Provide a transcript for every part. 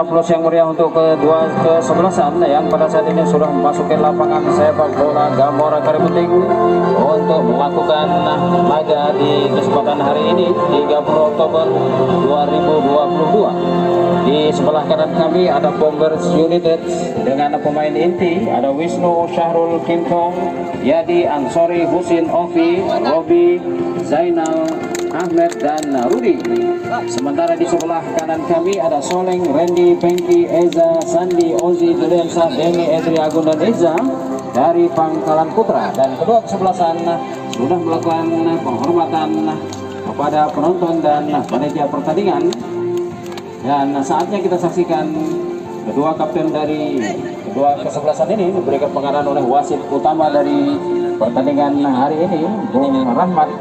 aplaus yang meriah untuk kedua kesebelasan yang pada saat ini sudah memasuki lapangan sepak bola Gamora Karimunting untuk melakukan laga di kesempatan hari ini 30 Oktober 2022. Di sebelah kanan kami ada Bombers United dengan pemain inti ada Wisnu Syahrul Kinto, Yadi Ansori, Husin Ovi, Robi, Zainal Ahmed dan Rudi. Sementara di sebelah kanan kami ada Soleng, Randy, Pengki, Eza, Sandi, Ozi, Dudensa, Demi, Edri, Agun dan Eza dari Pangkalan Putra. Dan kedua kesebelasan sudah melakukan penghormatan kepada penonton dan panitia pertandingan. Dan saatnya kita saksikan kedua kapten dari kedua kesebelasan ini diberikan pengarahan oleh wasit utama dari pertandingan hari ini, Bung Rahmat,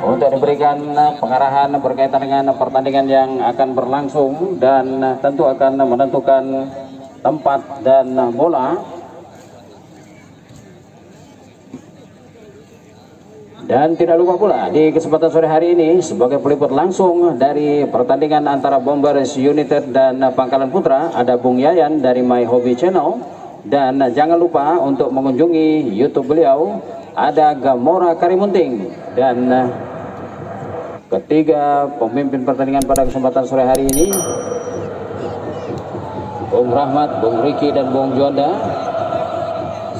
untuk diberikan pengarahan berkaitan dengan pertandingan yang akan berlangsung dan tentu akan menentukan tempat dan bola. Dan tidak lupa pula di kesempatan sore hari ini sebagai peliput langsung dari pertandingan antara Bombers United dan Pangkalan Putra ada Bung Yayan dari My Hobby Channel. Dan jangan lupa untuk mengunjungi YouTube beliau, ada Gamora Karimunting. Dan ketiga pemimpin pertandingan pada kesempatan sore hari ini, Bung Rahmat, Bung Riki dan Bung Juanda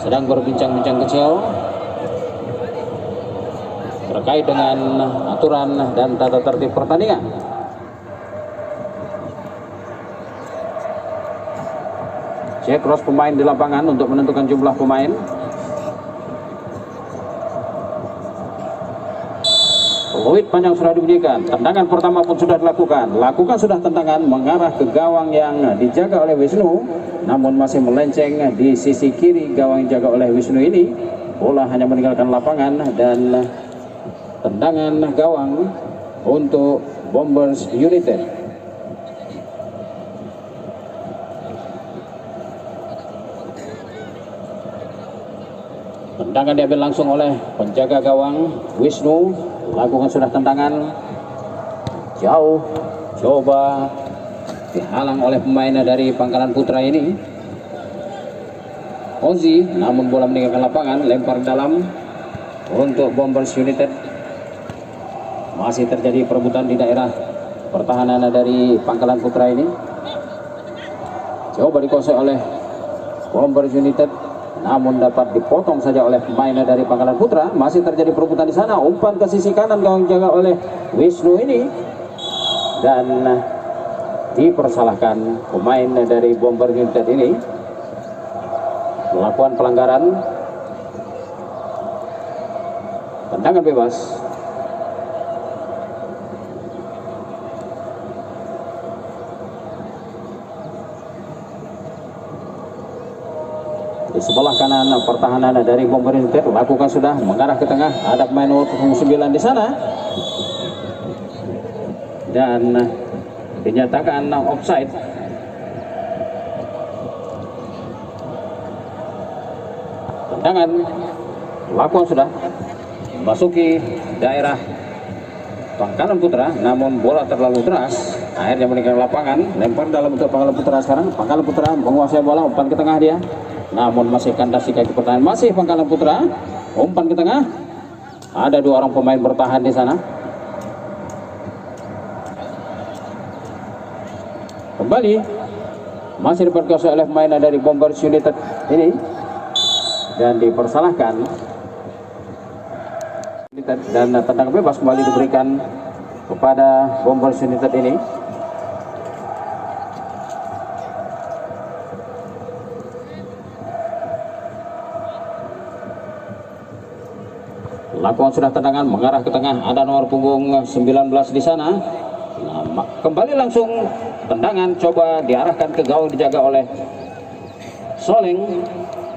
sedang berbincang-bincang kecil terkait dengan aturan dan tata tertib pertandingan. Cek cross pemain di lapangan untuk menentukan jumlah pemain. Fluid panjang sudah dibunyikan, tendangan pertama pun sudah dilakukan. Sudah tendangan mengarah ke gawang yang dijaga oleh Wisnu, namun masih melenceng di sisi kiri gawang yang dijaga oleh Wisnu ini. Bola hanya meninggalkan lapangan dan tendangan gawang untuk Bombers United. Tendangan diambil langsung oleh penjaga gawang Wisnu. Lakukan sudah tendangan jauh, coba dihalang oleh pemain dari Pangkalan Putra ini, Ozi, namun bola meninggalkan lapangan, lempar dalam untuk Bombers United. Masih terjadi perebutan di daerah pertahanan dari Pangkalan Putra ini. Coba dikuasai oleh Bombers United, namun dapat dipotong saja oleh pemain dari Pangkalan Putra. Masih terjadi perebutan di sana, umpan ke sisi kanan gawang jaga oleh Wisnu ini dan dipersalahkan pemain dari Bomber United ini melakukan pelanggaran. Tendangan bebas. Di sebelah kanan pertahanan dari Bomber United lakukan sudah mengarah ke tengah, ada pemain nomor 9 di sana dan dinyatakan offside. Tendangan lakukan sudah memasuki daerah Pangkalan Putra, namun bola terlalu deras, akhirnya meninggalkan lapangan. Lempar dalam untuk Pangkalan Putra sekarang. Pangkalan Putra menguasai bola, umpan ke tengah dia, namun masih kandas di kaki pertahanan. Masih Pangkalan Putra, umpan ke tengah. Ada dua orang pemain bertahan di sana. Kembali masih diperkuasai oleh pemain dari Bombers United ini dan dipersalahkan. Dan tendangan bebas kembali diberikan kepada Bombers United ini. Lakukan sudah tendangan mengarah ke tengah, ada nomor punggung 19 di sana. Nah, kembali langsung tendangan coba diarahkan ke gawang dijaga oleh Soleng,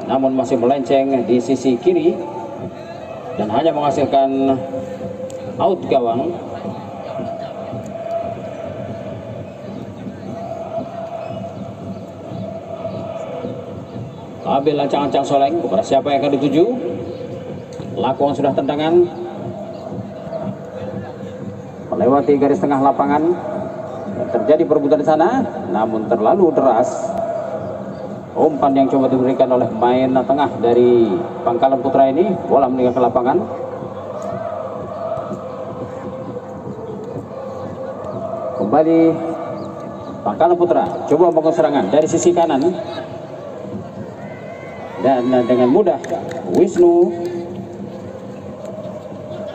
namun masih melenceng di sisi kiri dan hanya menghasilkan out gawang. Ambil lancang-lancang Soleng kepada siapa yang akan dituju. Lakukan sudah tendangan melewati garis tengah lapangan. Terjadi perebutan di sana, namun terlalu deras. Umpan yang coba diberikan oleh pemain tengah dari Pangkalan Putra ini, bola meninggalkan lapangan. Kembali Pangkalan Putra coba membangun serangan dari sisi kanan, dan dengan mudah Wisnu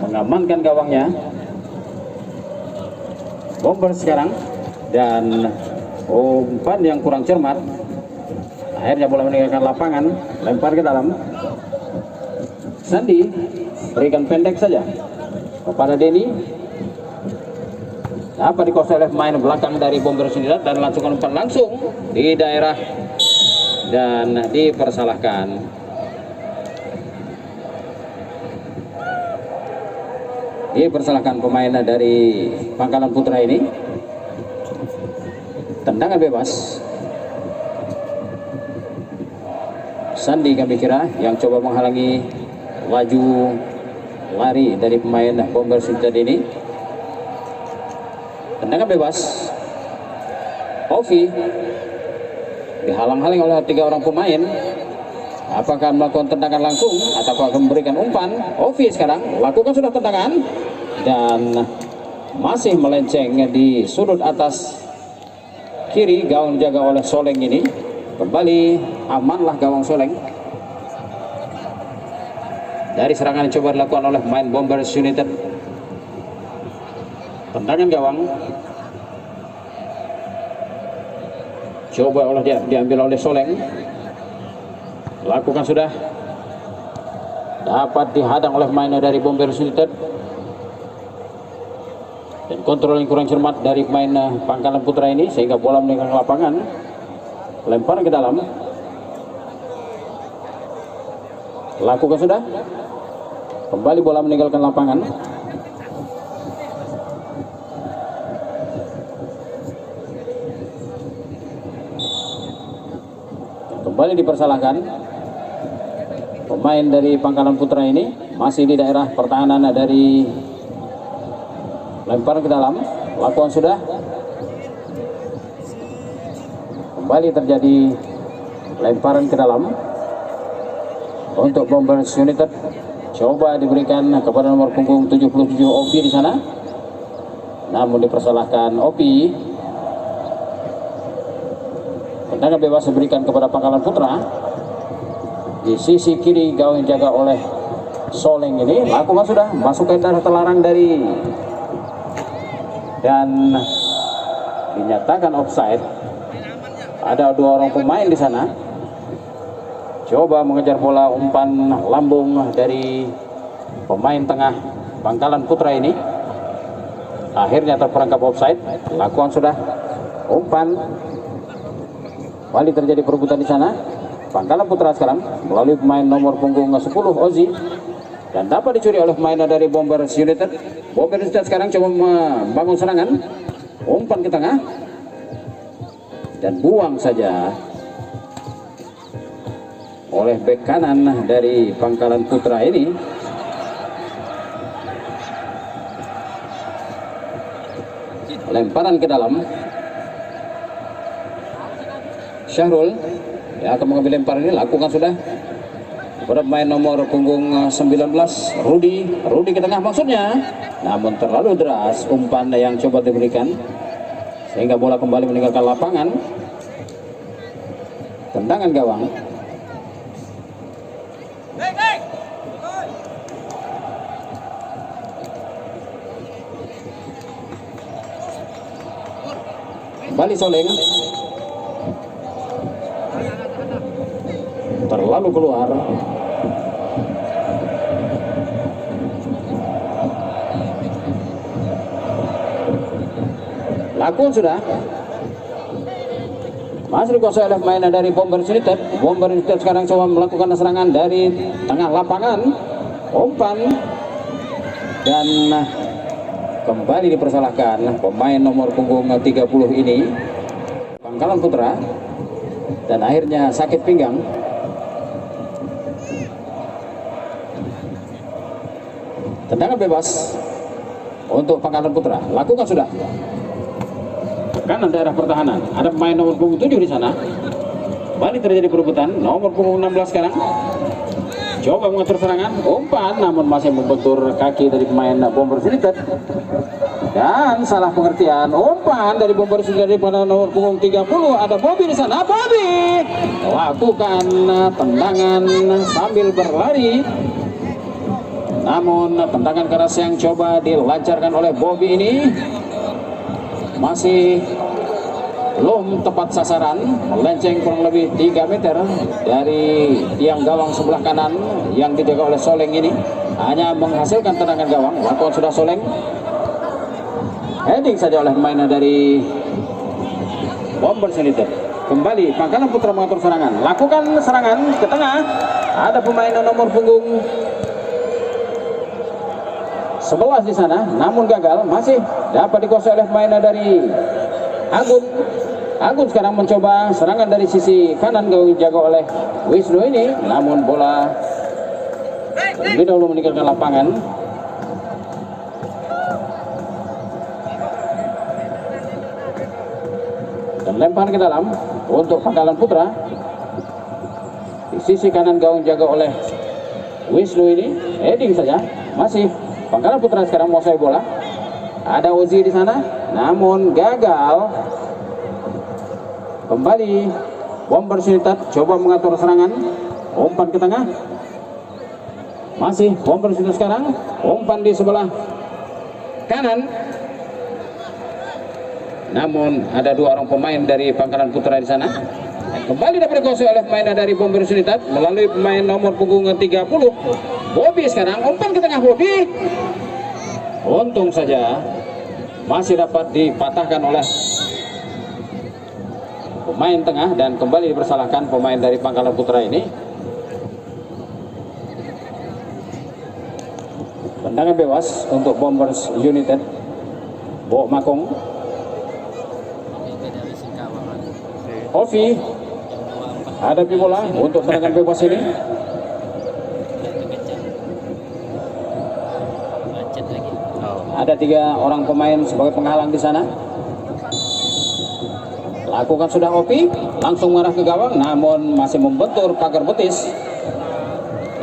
mengamankan gawangnya. Bomber sekarang, dan umpan yang kurang cermat, akhirnya bola meninggalkan lapangan, lempar ke dalam. Sandi berikan pendek saja kepada Denny, dapat dikuasai oleh pemain belakang dari Bombers United dan langsung umpan langsung di daerah dan dipersalahkan. Dipersalahkan pemain dari Pangkalan Putra ini. Tendangan bebas. Sandi kami kira yang coba menghalangi laju lari dari pemain Bombers United ini. Tendangan bebas. Ovi dihalang-halang oleh 3 orang pemain. Apakah melakukan tendangan langsung atau akan memberikan umpan? Ovi sekarang lakukan sudah tendangan dan masih melenceng di sudut atas kiri. Gawang dijaga oleh Soleng ini. Kembali amanlah gawang Soleng dari serangan yang coba dilakukan oleh pemain Bombers United. Tendangan gawang coba diambil oleh Soleng. Lakukan sudah, dapat dihadang oleh pemain dari Bombers United, dan kontrol yang kurang cermat dari pemain Pangkalan Putra ini sehingga bola meninggalkan lapangan, lempar ke dalam. Lakukan sudah, kembali bola meninggalkan lapangan. Kembali dipersalahkan. Pemain dari Pangkalan Putra ini masih di daerah pertahanan dari lempar ke dalam. Lakukan sudah, kembali terjadi lemparan ke dalam untuk Bombers United. Coba diberikan kepada nomor punggung 77 Opi di sana, namun dipersalahkan Opi. Tendangan bebas diberikan kepada Pangkalan Putra. Di sisi kiri gawang dijaga oleh Soleng ini. Lakukan sudah, masuk ke daerah terlarang dari, dan dinyatakan offside. Ada 2 orang pemain di sana. Coba mengejar bola, umpan lambung dari pemain tengah Pangkalan Putra ini. Akhirnya terperangkap offside. Lakukan sudah, umpan. Kembali terjadi perebutan di sana. Pangkalan Putra sekarang melalui pemain nomor punggung 10 Ozi, dan dapat dicuri oleh pemain dari Bombers United. Bombers United sekarang coba membangun serangan, umpan ke tengah dan buang saja oleh bek kanan dari Pangkalan Putra ini. Lemparan ke dalam. Syahrul ya akan mengambil lemparan ini. Lakukan sudah kepada pemain nomor punggung 19 Rudi ke tengah maksudnya, namun terlalu deras umpan yang coba diberikan sehingga bola kembali meninggalkan lapangan. Tendangan gawang. Kembali Soleng, terlalu keluar. Lakukan sudah, masih dikuasai oleh pemain dari Bombers United. Bombers United sekarang coba melakukan serangan dari tengah lapangan, umpan, dan kembali dipersalahkan pemain nomor punggung 30 ini, Pangkalan Putra, dan akhirnya sakit pinggang. Tendangan bebas untuk Pangkalan Putra. Lakukan sudah, kanan daerah pertahanan. Ada pemain nomor punggung 7 di sana. Kembali terjadi perebutan. Nomor punggung 16 sekarang. Coba mengatur serangan, umpan namun masih membentur kaki dari pemain Bombers United. Dan salah pengertian, umpan dari Bombers United pada nomor punggung 30. Ada Bobby di sana. Bobby lakukan tendangan sambil berlari. Namun tendangan keras yang coba dilancarkan oleh Bobby ini masih belum tepat sasaran, melenceng kurang lebih 3 meter dari tiang gawang sebelah kanan yang dijaga oleh Soleng ini. Hanya menghasilkan tendangan gawang, lakukan sudah Soleng. Heading saja oleh pemain dari Bombers United. Kembali Pangkalan Putra mengatur serangan, lakukan serangan ke tengah. Ada pemain nomor punggung 11 di sana, namun gagal. Masih dapat dikuasai oleh pemain dari Agun. Agun sekarang mencoba serangan dari sisi kanan dijaga oleh Wisnu ini, namun bola terlebih dahulu meninggalkan lapangan. Dan lempar ke dalam untuk Pangkalan Putra. Di sisi kanan gawang jaga oleh Wisnu ini, heading saja. Masih Pangkalan Putra sekarang menguasai bola. Ada Ozi di sana, namun gagal. Kembali Bombers United coba mengatur serangan, umpan ke tengah. Masih Bombers United sekarang, umpan di sebelah kanan. Namun ada 2 orang pemain dari Pangkalan Putra di sana. Kembali dapat dikuasai oleh pemain dari Bombers United melalui pemain nomor punggung 30. Bobby sekarang, umpan ke tengah Bobby. Untung saja masih dapat dipatahkan oleh pemain tengah dan kembali dipersalahkan pemain dari Pangkalan Putra ini. Tendangan bebas untuk Bombers United. Bo Makong. Ovi ada bola untuk tendangan bebas ini. Ada 3 orang pemain sebagai penghalang di sana. Lakukan sudah Ovi, langsung mengarah ke gawang, namun masih membentur pagar betis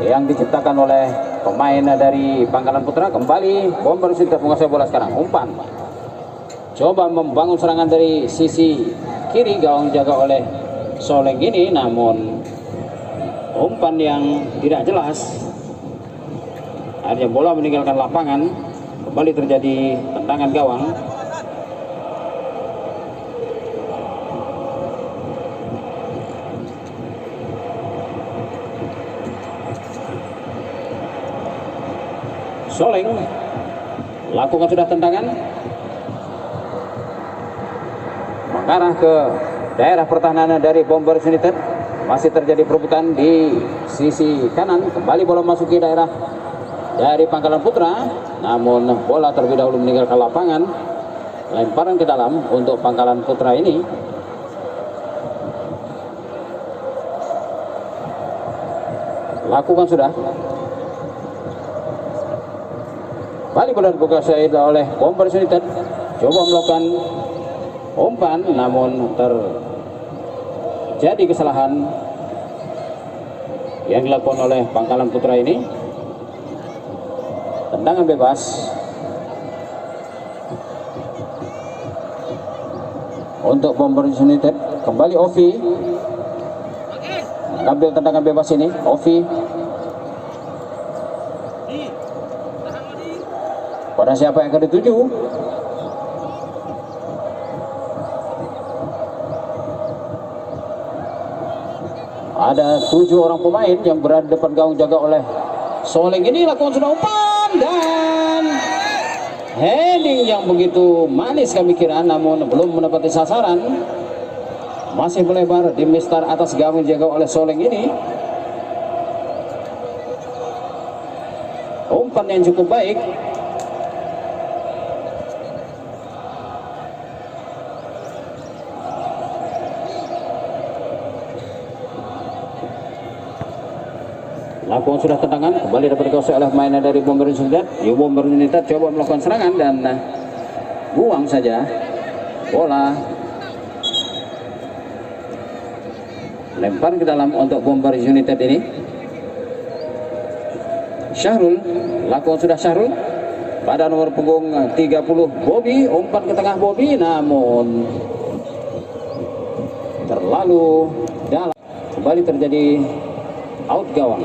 yang diciptakan oleh pemain dari Pangkalan Putra. Kembali Bombers sudah menguasai bola sekarang. Umpan, coba membangun serangan dari sisi kiri, gawang jaga oleh Soleng ini, namun umpan yang tidak jelas. Akhirnya bola meninggalkan lapangan. Kembali terjadi tendangan gawang. Soleng lakukan sudah tendangan, mengarah ke daerah pertahanan dari Bombers United. Masih terjadi perebutan di sisi kanan. Kembali bola masuki daerah dari Pangkalan Putra, namun bola terlebih dahulu meninggalkan lapangan. Lemparan ke dalam untuk Pangkalan Putra ini. Lakukan sudah. Balik bola dikuasai oleh Bombers United. Coba melakukan umpan, namun terjadi kesalahan yang dilakukan oleh Pangkalan Putra ini. Tendangan bebas untuk Bombers United. Kembali Ovi ambil tendangan bebas ini. Ovi pada siapa yang akan dituju? Ada 7 orang pemain yang berada di depan gawang jaga oleh Soleng ini. Lakukan sudah umpan dan heading yang begitu manis kami kira, namun belum mendapati sasaran. Masih melebar di mistar atas gawang jaga oleh Soleng ini. Umpan yang cukup baik. Lakukan sudah tendangan, kembali dapat dikuasai oleh pemain dari Bombers United. Bombers United coba melakukan serangan dan buang saja. bola lempar ke dalam untuk Bombers United ini. Syahrul, lakukan sudah Syahrul pada nomor punggung 30 Bobby, umpan ke tengah Bobby namun terlalu dalam, kembali terjadi out gawang.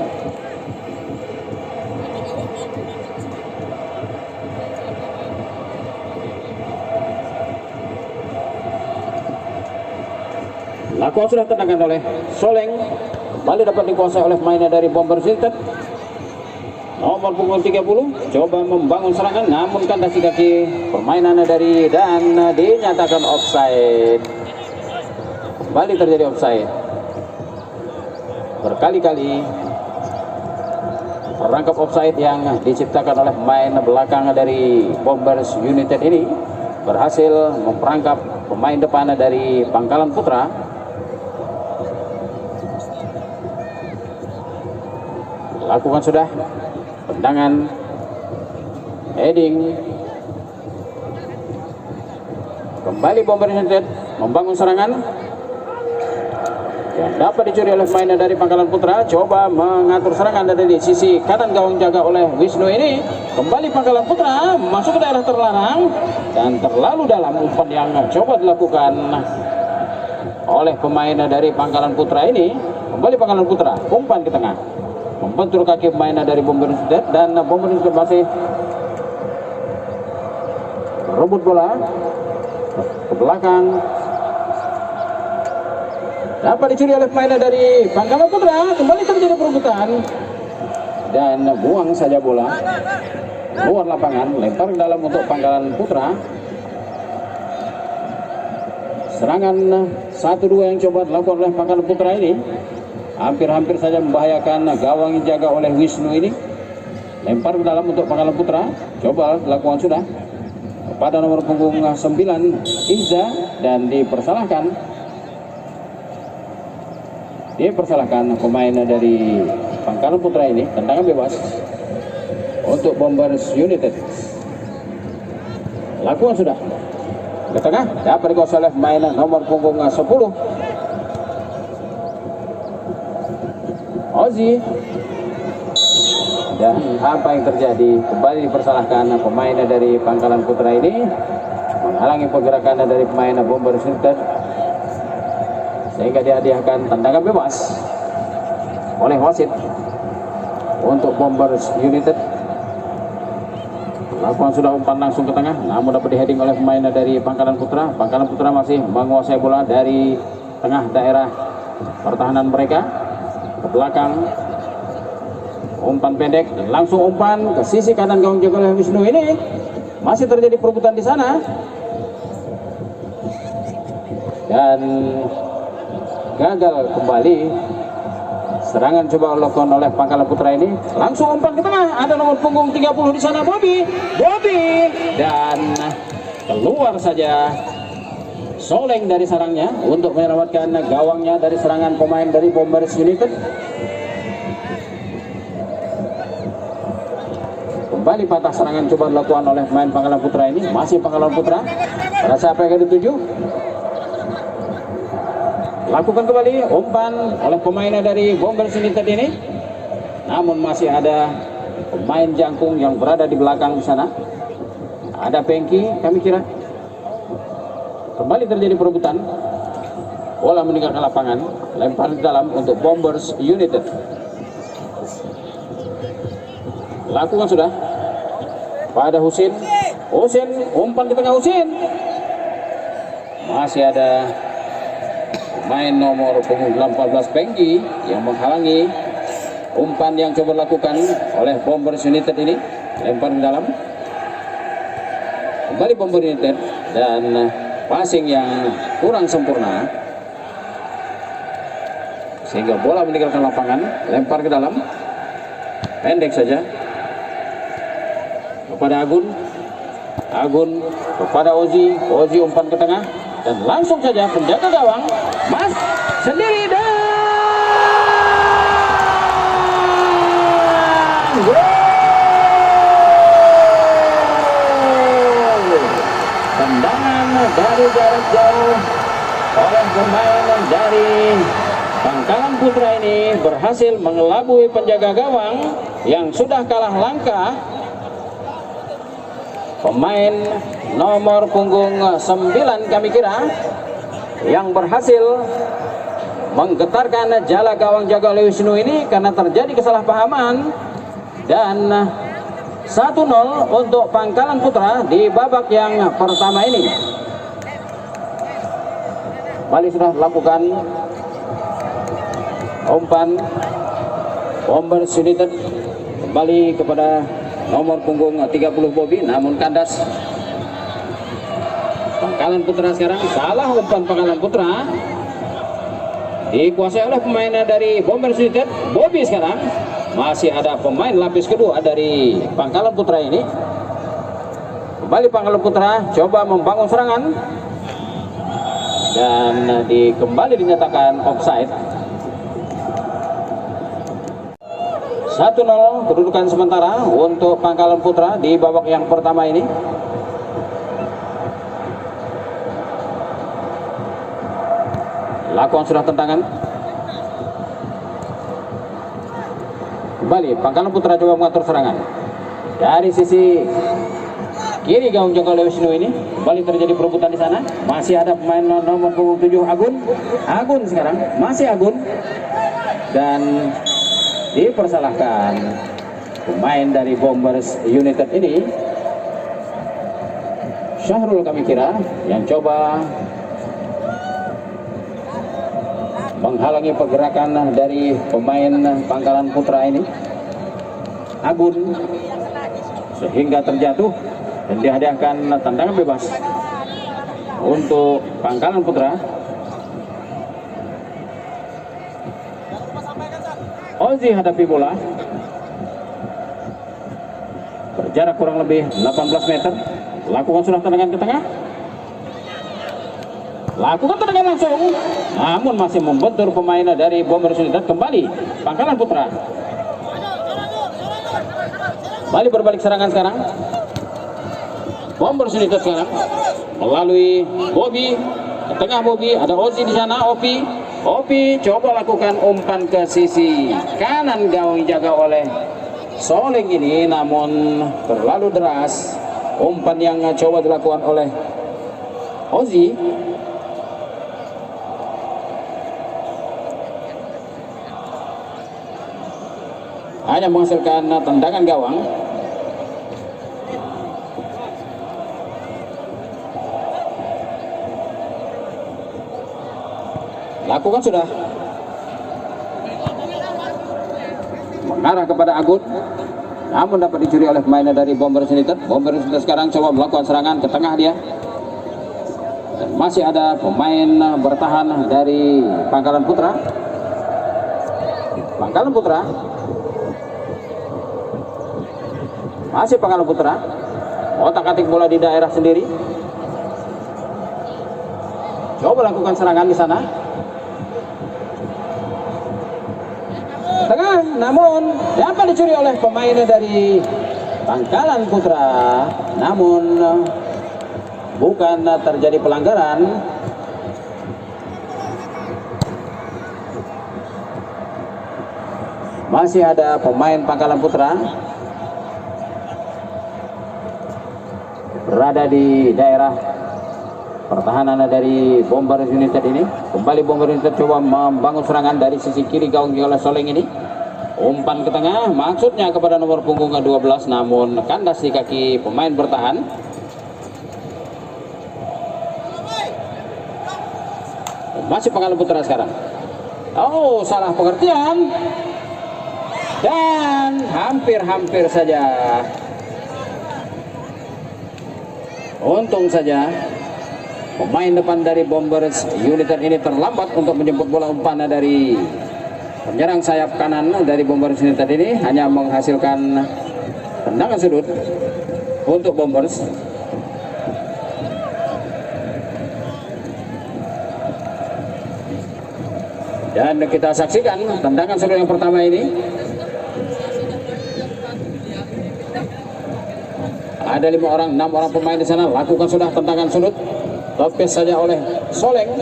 Lakukan sudah tendangan oleh Soleng, kembali dapat dikuasai oleh mainnya dari Bombers United. Nomor punggung 30 coba membangun serangan namun kandas kaki permainannya dari dan dinyatakan offside. Kembali terjadi offside. Berkali-kali terangkap offside yang diciptakan oleh pemain belakang dari Bombers United ini berhasil memperangkap pemain depan dari Pangkalan Putra. Lakukan sudah tendangan heading, kembali Bombers United membangun serangan yang dapat dicuri oleh pemain dari Pangkalan Putra. Coba mengatur serangan dari sisi kanan gawang jaga oleh Wisnu ini. Kembali Pangkalan Putra masuk ke daerah terlarang dan terlalu dalam umpan yang coba dilakukan oleh pemain dari Pangkalan Putra ini. Kembali Pangkalan Putra umpan ke tengah, membentur kaki pemain dari Bombers United dan Bombers United masih rebut bola ke belakang. Dapat dicuri oleh pemain dari Pangkalan Putra, kembali terjadi perebutan dan buang saja bola luar lapangan, lempar ke dalam untuk Pangkalan Putra. Serangan 1-2 yang coba dilakukan oleh Pangkalan Putra ini hampir-hampir saja membahayakan gawang yang dijaga oleh Wisnu ini. Lempar ke dalam untuk Pangkalan Putra, coba dilakukan sudah pada nomor punggung 9 Iza dan dipersalahkan pemain dari Pangkalan Putra ini. Tendangan bebas untuk Bombers United. Lakukan sudah ke tengah, dapat dikuasai oleh pemain nomor punggung 10 Ozi. Dan apa yang terjadi? Kembali dipersalahkan pemain dari Pangkalan Putra ini, menghalangi pergerakan dari pemain Bombers United sehingga dihadiahkan tendangan bebas oleh wasit untuk Bombers United. Lakukan sudah umpan langsung ke tengah namun dapat diheading oleh pemain dari Pangkalan Putra. Pangkalan Putra masih menguasai bola dari tengah daerah pertahanan mereka ke belakang. Umpan pendek dan langsung umpan ke sisi kanan gawang jaga oleh Wisnu ini. Masih terjadi perebutan di sana dan gagal kembali serangan coba dilakukan oleh Pangkalan Putra ini. Langsung umpan ke tengah, ada nomor punggung 30 di sana Bobby dan keluar saja Soleng dari sarangnya untuk menyelamatkan gawangnya dari serangan pemain dari Bombers United. Kembali patah serangan coba dilakukan oleh pemain Pangkalan Putra ini. Masih Pangkalan Putra, pada siapa yang dituju? Lakukan kembali umpan oleh pemainnya dari Bombers United ini. Namun masih ada pemain jangkung yang berada di belakang di sana. Ada Pengki kami kira. Kembali terjadi perebutan. Bola meninggalkan lapangan, lempar di dalam untuk Bombers United. Lakukan sudah pada Husin. Umpan di tengah Husin. Masih ada main nomor punggung 14 Pengki yang menghalangi umpan yang coba dilakukan oleh Bombers United ini. Lempar di dalam, kembali Bombers United dan passing yang kurang sempurna sehingga bola meninggalkan lapangan. Lempar ke dalam, pendek saja kepada Agun kepada Ozi umpan ke tengah dan langsung saja penjaga gawang Mas sendiri dan gol. Tendangan dari jarak jauh oleh pemain dari Pangkalan Putra ini berhasil mengelabui penjaga gawang yang sudah kalah langkah. Pemain nomor punggung 9 kami kira yang berhasil menggetarkan jala gawang jaga oleh Wisnu ini karena terjadi kesalahpahaman. Dan 1-0 untuk Pangkalan Putra di babak yang pertama ini. Bali sudah lakukan umpan Bombers United kembali kepada nomor punggung 30 Bobby, namun kandas. Pangkalan Putra sekarang salah umpan. Pangkalan Putra dikuasai oleh pemain dari Bombers United. Bobby sekarang masih ada pemain lapis kedua dari Pangkalan Putra ini. Kembali Pangkalan Putra coba membangun serangan dan kembali dinyatakan offside. 1-0 kedudukan sementara untuk Pangkalan Putra di babak yang pertama ini. Lakukan sudah tendangan. Kembali Pangkalan Putra coba mengatur serangan dari sisi kiri gawang jaga oleh Wisnu ini. Kembali terjadi perebutan di sana. Masih ada pemain nomor 7 Agun. Agun sekarang masih Agun dan dipersalahkan pemain dari Bombers United ini. Syahrul kami kira yang coba menghalangi pergerakan dari pemain Pangkalan Putra ini, Agun, sehingga terjatuh dan dihadiahkan tendangan bebas untuk Pangkalan Putra. Ozi hadapi bola berjarak kurang lebih 18 meter. Lakukan sudah tendangan ke tengah. Lakukan tendangan langsung, namun masih membentur pemain dari Bombers United. Kembali Pangkalan Putra. Kembali berbalik serangan sekarang. Bombers United sekarang melalui Bobby ke tengah. Bobby ada Ozi di sana. Opi coba lakukan umpan ke sisi kanan gawang jaga oleh Soleng ini, namun terlalu deras umpan yang coba dilakukan oleh Ozi. Hanya menghasilkan tendangan gawang. Lakukan sudah mengarah kepada Agun, namun dapat dicuri oleh pemain dari Bombers United. Bombers United sekarang coba melakukan serangan ke tengah dia, dan masih ada pemain bertahan dari Pangkalan Putra. Pangkalan Putra masih Pangkalan Putra otak-atik bola di daerah sendiri. Coba lakukan serangan di sana tengah, namun dapat dicuri oleh pemain dari Pangkalan Putra, namun bukan terjadi pelanggaran. Masih ada pemain Pangkalan Putra berada di daerah pertahanan dari Bombers United ini. Kembali Bombers United coba membangun serangan dari sisi kiri gawang oleh Soleng ini. Umpan ke tengah maksudnya kepada nomor punggung ke-12, namun kandas di kaki pemain bertahan. Masih Pangkalan Putra sekarang. Oh, salah pengertian. Dan hampir saja. Untung saja pemain depan dari Bombers United ini terlambat untuk menjemput bola. Umpan dari penyerang sayap kanan dari Bombers United ini hanya menghasilkan tendangan sudut untuk Bombers. Dan kita saksikan tendangan sudut yang pertama ini. Ada 5 orang, 6 orang pemain di sana. Lakukan sudah tendangan sudut. Topes saja oleh Soleng.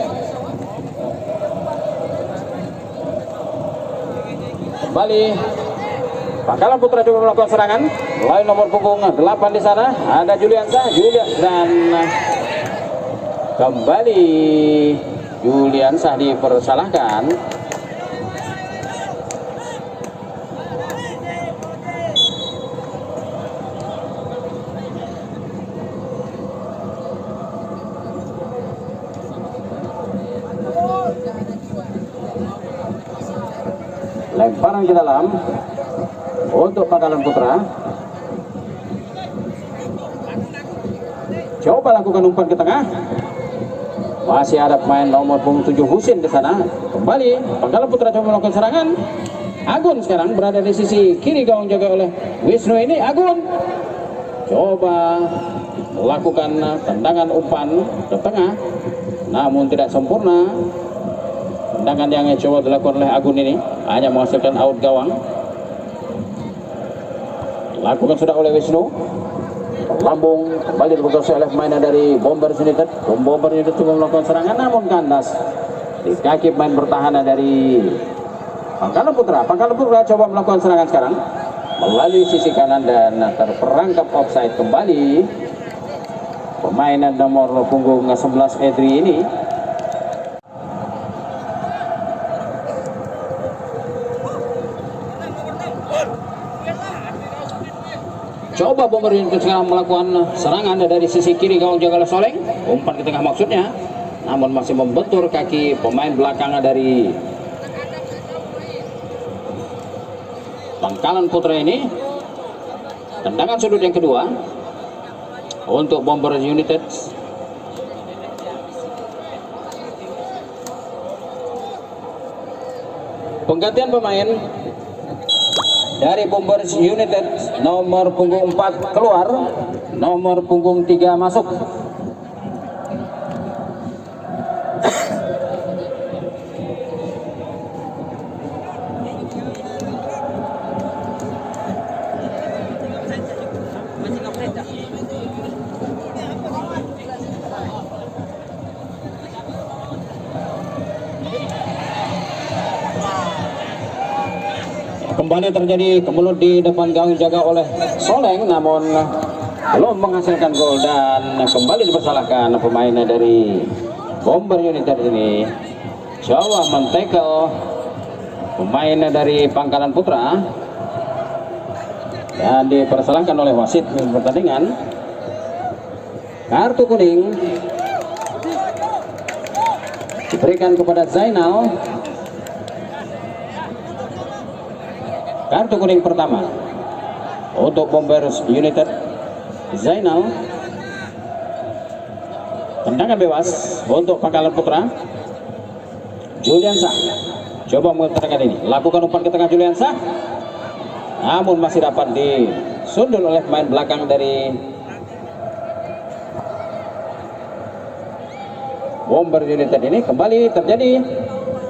Kembali Pangkalan Putra coba melakukan serangan. Lain nomor punggung 8 di sana ada Juliansa, dan kembali Juliansa dipersalahkan. Lemparan ke dalam untuk Pangkalan Putra. Coba lakukan umpan ke tengah. Masih ada pemain nomor punggung 7 Husin di sana. Kembali Pangkalan Putra coba melakukan serangan. Agun sekarang berada di sisi kiri gawang jaga oleh Wisnu ini. Agun coba melakukan tendangan umpan ke tengah, namun tidak sempurna. Tendangan yang coba dilakukan oleh Agun ini hanya menghasilkan out gawang. Lakukan sudah oleh Wisnu. Lambung kembali dibuka oleh pemain dari Bombers United. Bombers United coba melakukan serangan namun kandas di kaki pemain pertahanan dari Pangkalan Putra. Pangkalan Putra coba melakukan serangan sekarang melalui sisi kanan dan terperangkap offside kembali pemain nomor punggung 11 Edri ini. Coba Bomber United sekarang melakukan serangan dari sisi kiri gawang jaga oleh Soleng. Umpan ke tengah maksudnya, namun masih membentur kaki pemain belakang dari Pangkalan Putra ini. Tendangan sudut yang kedua untuk Bomber United. Penggantian pemain dari Bombers United, nomor punggung 4 keluar, nomor punggung 3 masuk. Kembali terjadi kemelut di depan gawang jaga oleh Soleng, namun belum menghasilkan gol dan kembali dipersalahkan pemain dari Bomber United ini. Coba men-tackle pemain dari Pangkalan Putra dan dipersalahkan oleh wasit pertandingan. Kartu kuning diberikan kepada Zainal. Kartu kuning pertama untuk Bombers United, Zainal. Tendangan bebas untuk Pangkalan Putra. Juliansa coba mengutarakan ini, lakukan umpan ke tengah Juliansa, namun masih dapat disundul oleh pemain belakang dari Bomber United ini. Kembali terjadi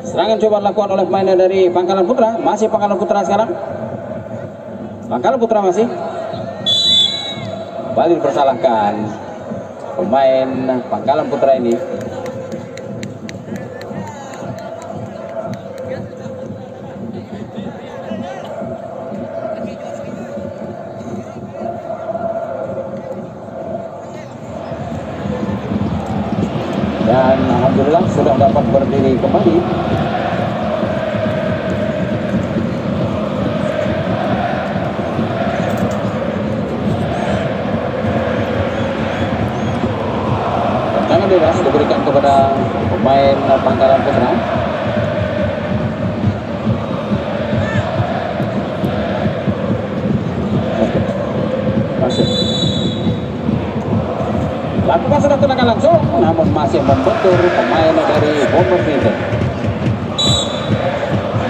serangan coba dilakukan oleh pemain dari Pangkalan Putra. Masih Pangkalan Putra sekarang. Pangkalan Putra masih kembali dipersalahkan pemain Pangkalan Putra ini. Dan alhamdulillah sudah dapat berdiri kembali. Tendangan bebas diberikan kepada pemain Pangkalan Putra. Masuk. Lakukan sudah tendangan langsung, namun masih membentur pemain dari Bomber United.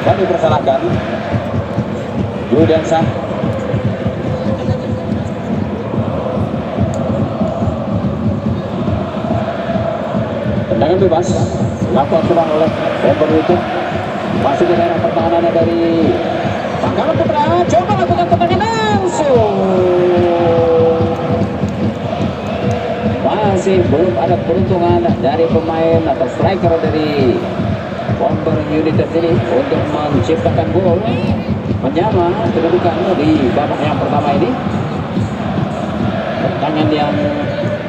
Dan dipersalahkan Juliansa. Tendangan bebas dilakukan sudah oleh Bomber United. Masih di daerah pertahanan dari Pangkalan Putra. Coba lakukan tendangan langsung. Masih masih belum ada peruntungan dari pemain atau striker dari Bomber United ini untuk menciptakan gol menyama kedudukan di babak yang pertama ini. Tangan yang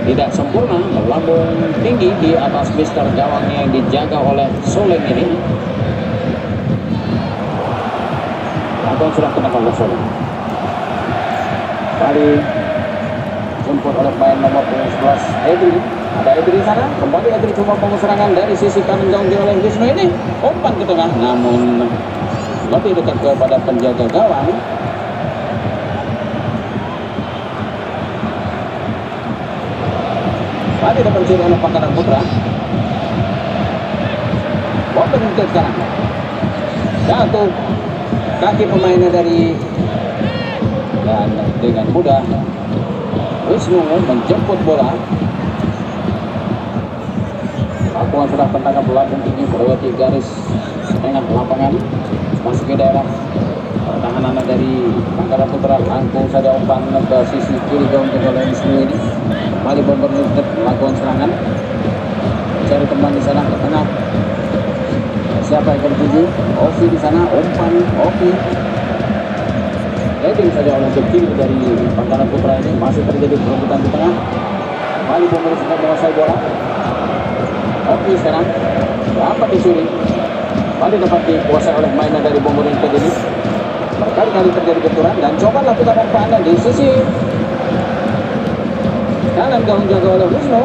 tidak sempurna melambung tinggi di atas mister gawang yang dijaga oleh Soleng ini. Lakukan sudah kena oleh Soleng. Kali jemput oleh pemain nomor 11 Edri. Ada Edri sana, kembali Edri coba pengeserangan dari sisi kanan gawang oleh Wisnu ini. Umpan ke tengah, namun lebih dekat kepada penjaga gawang. Tadi dapat dicuri oleh Pangkalan Putra. Bomber United sekarang. Jatuh kaki pemainnya dari, dan dengan mudah Wisnu menjemput bola. Lakukan sudah tendangan belakang tinggi melewati garis tengah lapangan, masuk ke daerah pertahanan dari Pangkalan Putra. Langsung saja umpan ke sisi kiri gawang oleh Wisnu ini. Kembali Bomber United melakukan serangan, cari teman di sana ke tengah. Siapa yang tertuju? Ovi di sana, umpan Ovi. Heading saja oleh kiri dari Pangkalan Putra ini. Masih terjadi perebutan di tengah. Kembali Bomber United menguasai bola. Ovi sekarang dapat dicuri. Kembali dapat dikuasai oleh mainan dari Bomber United ini. Berkali-kali terjadi benturan dan coba lakukan umpan di sisi kanan gawang jaga oleh Wisnu.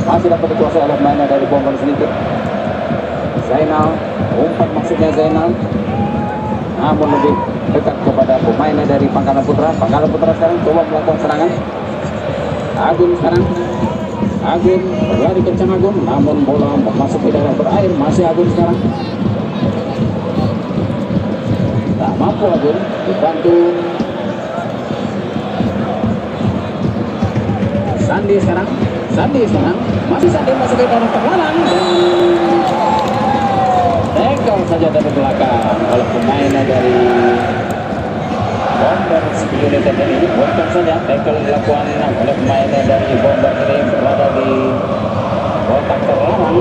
Masih dapat dikuasai oleh mainan dari Bomber United. Zainal, umpan maksudnya Zainal, namun lebih dekat kepada pemainnya dari Pangkalan Putra. Pangkalan Putra sekarang coba melakukan serangan. Agun sekarang, Agun berlari kencang Agun, namun bola masuk ke daerah berair. Masih Agun sekarang, tak mampu Agun, dibantu Sandi sekarang. Masih Sandi masuk ke dalam perlawanan dan tackle saja dari belakang oleh pemain dari Bomber United ini. Bukan saja tackle dilakukan oleh pemain dari Bomber ini berada di kotak terlarang.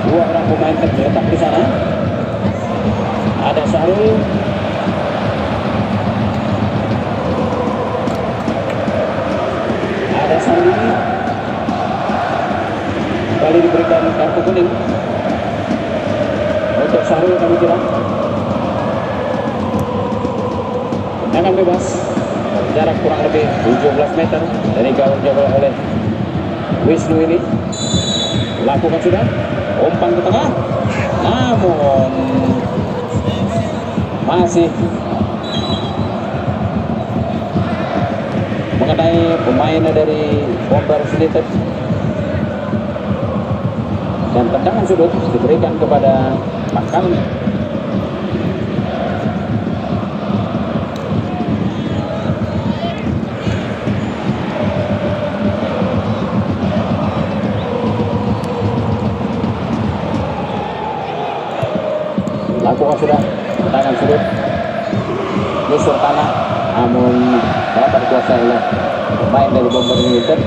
Dua orang pemain terletak di sana. Ada Syahrul, ada Sandi. Kali diberikan kartu kuning untuk Syahrul kami kira. Tendangan bebas jarak kurang lebih 17 meter dari gawang jaga oleh Wisnu ini. Lakukan sudah umpan ke tengah, namun masih mengenai pemain dari Bomber United, dan tendangan sudut diberikan kepada Pangkalan. Lakukan sudah tendangan sudut, busur tanah, namun dapat dikuasai oleh pemain dari Bomber United.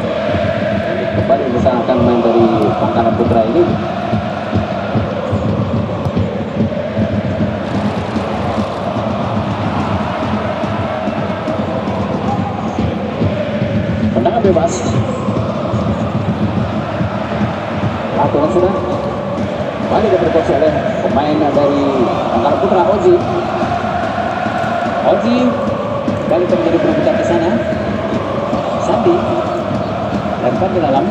Kembali bersamakan main dari Pangkalan Putra ini. Tendangan bebas. Lakukan sudah. Kembali dapat dikuasai oleh pemain dari Pangkalan Putra, Oji. Kembali terjadi perebutan di sana. Sandi lempar ke dalam.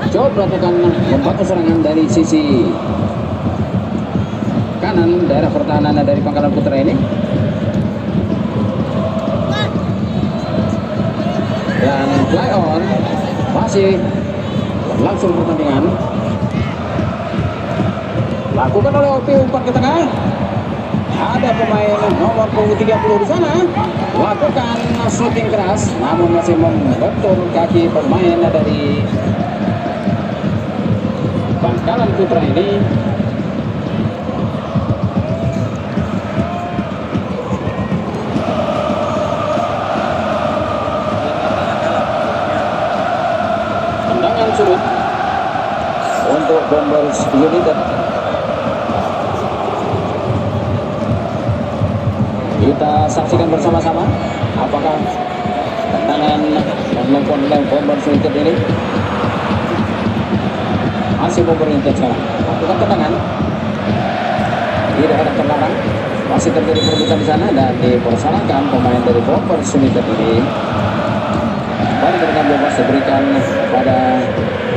Coba tekan membantu serangan dari sisi kanan daerah pertahanan dari Pangkalan Putra ini. Dan fly on, masih langsung pertandingan. Lakukan oleh Opi, umpan ke tengah. Ada pemain nomor 30 di sana. Lakukan shooting keras, namun masih membentur kaki pemain dari Pangkalan Putra ini. Bombers United. Kita saksikan bersama-sama apakah tendangan yang dilakukan oleh Bombers United ini masih Bombers United sekarang. Lakukan tendangan, tidak ada terlarang, masih terjadi perebutan di sana dan dipersalahkan pemain dari Bombers United ini. Baru dengan bebas diberikan pada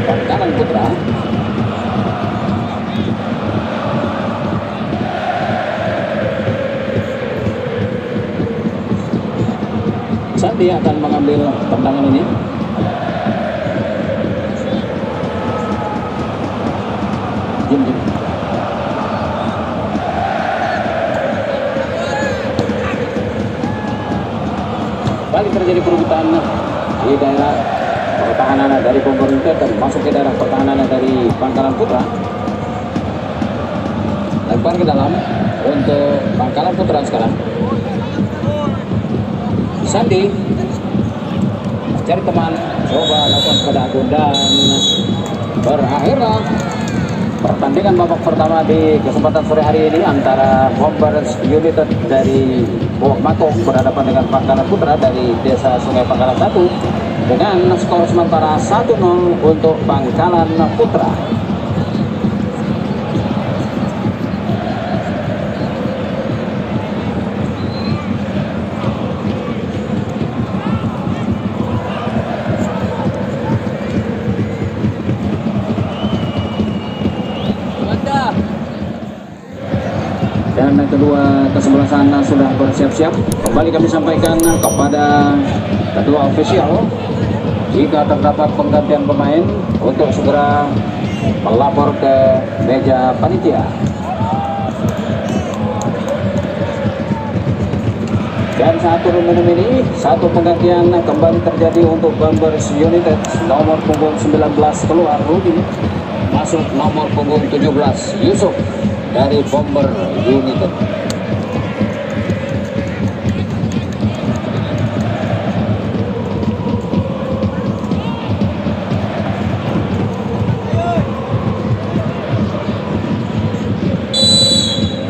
Pangkalan Putra. Sandi akan mengambil tendangan ini. Jim. Balik terjadi perebutan di daerah pertahanan dari Bombers United dan masuk ke daerah pertahanan dari Pangkalan Putra. Lempar ke dalam untuk Pangkalan Putra sekarang. Sandi cari teman, coba lakukan pada Agun dan berakhirlah pertandingan babak pertama di kesempatan sore hari ini antara Bombers United dari Bawah Matong berhadapan dengan Pangkalan Putra dari Desa Sungai Pangkalan 1 dengan skor sementara 1-0 untuk Pangkalan Putra. Dan kedua kesebelasan sudah bersiap-siap. Kembali kami sampaikan kepada kedua ofisial, jika terdapat penggantian pemain untuk segera melapor ke meja panitia. Dan saat turun minum ini, satu penggantian kembali terjadi untuk Bombers United. Nomor punggung 19 keluar Rudi, masuk nomor punggung 17 Yusuf dari Bombers United.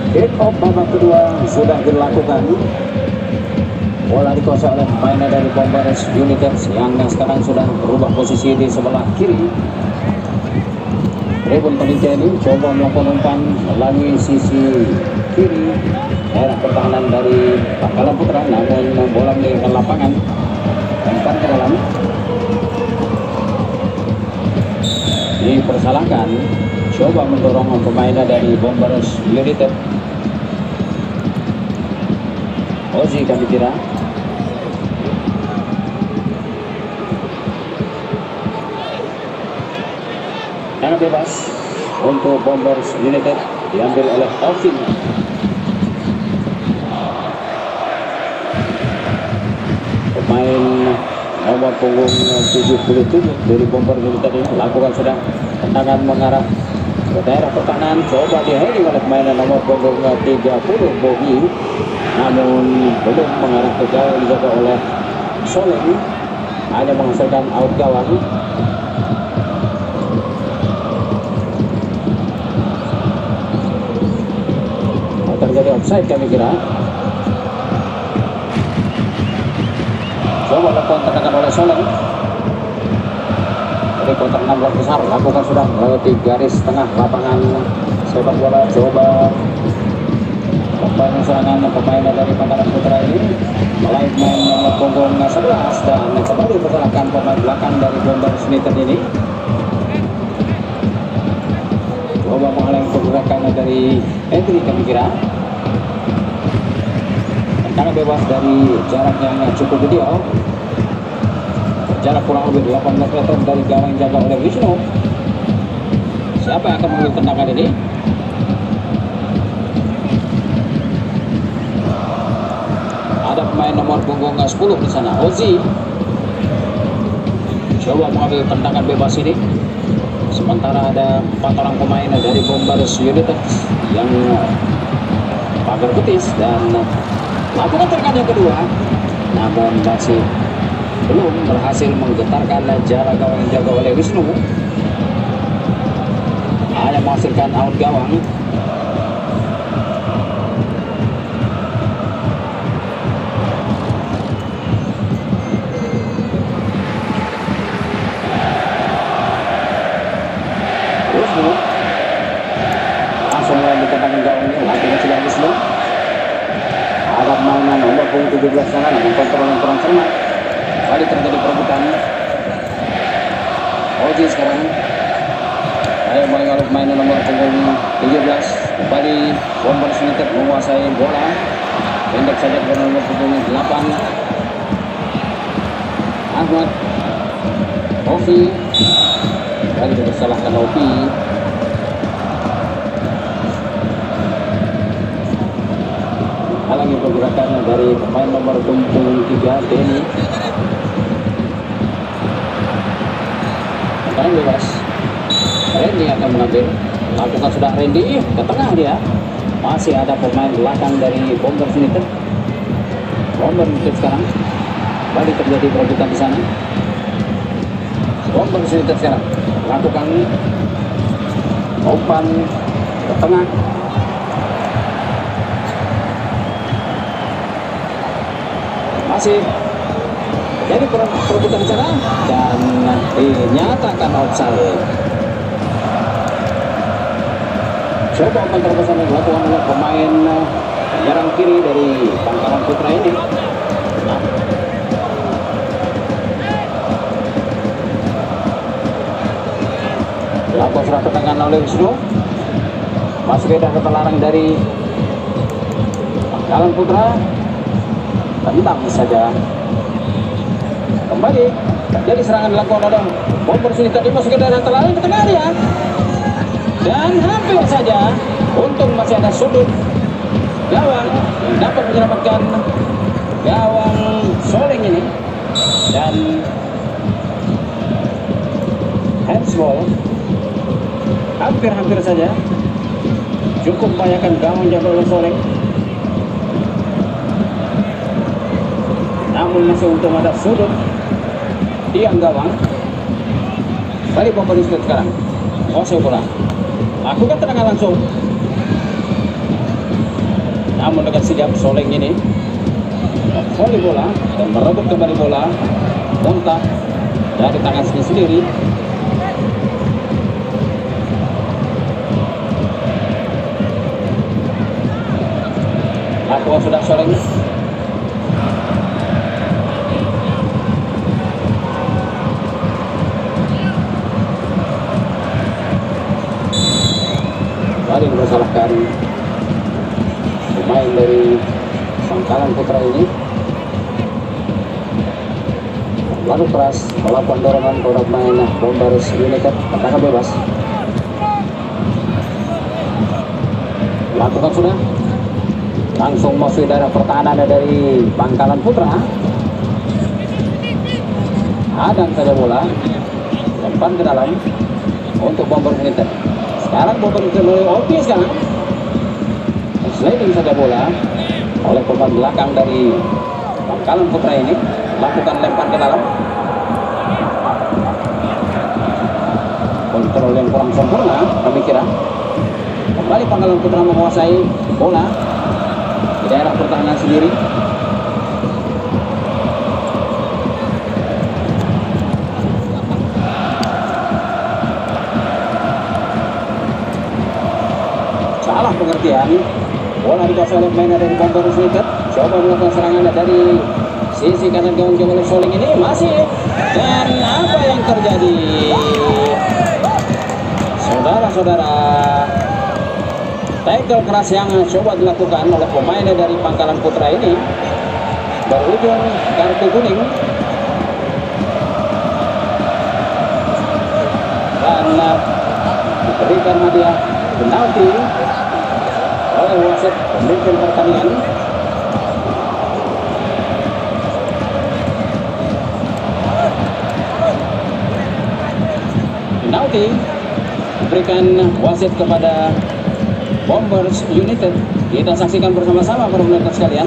Kick off babak kedua sudah dilakukan. Bola dikuasai oleh pemain dari Bombers United yang sekarang sudah berubah posisi di sebelah kiri. Rebun penitia ini coba melakukan umpan melalui sisi kiri daerah pertahanan dari Pangkalan Putra, namun bola meninggalkan lapangan. Umpan ke dalam, dipersalahkan, coba mendorong pemain dari Bombers United. Ozi kami kira karena bebas untuk Bombers United diambil oleh Alvin. Pemain nomor punggung 77 dari Bombers United ini lakukan sudah tendangan mengarah ke daerah pertahanan, coba diheading oleh pemain nomor punggung 30 Bobi, namun belum mengarah ke gawang, dijaga oleh Soleng, hanya menghasilkan out gawang. Terjadi offside kami kira. Coba lakukan tendangan oleh Soleng dari kotak 16 besar, lakukan sudah melewati garis tengah lapangan sepak bola. Coba pemain serangan pemain dari Pangkalan Putra ini mulai main nomor punggung 11 dan kembali pergerakan pemain belakang dari Bombers United ini. Coba menghalangi pergerakan dari Henry kami kira. Tendangan bebas dari jarak yang cukup ideal, jarak kurang lebih 18 meter dari gawang jaga oleh Wisnu. Siapa yang akan mengambil tendangan ini? Ada pemain nomor punggung 10 di sana, Ozi. Coba mengambil tendangan bebas ini. Sementara ada 4 orang pemain dari Bombers United yang pagar betis dan lakukan tendangan yang kedua, namun masih belum berhasil menggetarkan jarak gawang yang jaga oleh Wisnu. hanya menghasilkan out gawang. Wisnu langsung mulai dikatakan gawangnya, lakukan sudah Wisnu. Ada mainan nomor punggung 17 sana, namun kontrol yang kurang cermat. Kembali terjadi perebutan. Oji sekarang. Ayo mengalami mainan nomor punggung 17. Kembali Bombers United menguasai bola. Pendek saja ke nomor punggung 8. Ahmad Ovi. Kali disalahkan Ovi. Halangi pergerakan dari pemain nomor punggung 3 Denny. Sekarang bebas. Randy akan mengambil. Lakukan sudah Randy ke tengah dia. Masih ada pemain belakang dari Bombers United. Bombers United sekarang kembali terjadi perebutan di sana. Bombers United sekarang lakukan umpan ke tengah. Masih jadi perebutan sana dan dinyatakan offside. Coba umpan terbesar yang dilakukan oleh pemain penyerang kiri dari Pangkalan Putra ini. Lakukan surat tekangan oleh Wisnu. Masuk ke dalam terlarang dari Pangkalan Putra. Tentang saja. Kembali jadi serangan dilakukan oleh Bombers United, masuk ke daerah terlarang ke tengah dia. Dan hampir saja untung masih ada sudut gawang yang dapat menyelamatkan gawang Soleng ini. Dan handsball hampir saja cukup membahayakan gawang jatuh oleh Soleng. Namun masih untung ada sudut tiang gawang. Balik Bombers United sekarang. Kosong bola. Lakukan tendangan langsung. Namun dengan sigap Soleng ini volley bola dan merebut kembali bola. Kontak dari tangan sendiri. Lakukan sudah Soleng. Kali disalahkan pemain dari Pangkalan Putra ini. Lalu keras melakukan dorongan kepada pemain Bombers United. Tendangan bebas. Lakukan sudah. Langsung masuk daerah pertahanan dari Pangkalan Putra. Hadang saja bola. Lempar ke dalam untuk Bombers United. Sekarang Bombers United mulai OP sekarang. Sliding saja bola oleh pemain belakang dari Pangkalan Putra ini. Lakukan lempar ke dalam. Kontrol yang kurang sempurna kami kira. Kembali Pangkalan Putra menguasai bola di daerah pertahanan sendiri. Salah pengertian. Bola dikuasai oleh pemain dari Bombers United. Coba melakukan serangan dari sisi kanan gawang oleh Soleng ini masih. Dan apa yang terjadi? Saudara-saudara, tackle keras yang coba dilakukan oleh pemain dari Pangkalan Putra ini berujung kartu kuning. Dan diberikan hadiah penalti oleh wasit pemimpin pertandingan. Penalti diberikan wasit kepada Bombers United. Kita saksikan bersama-sama para penonton sekalian.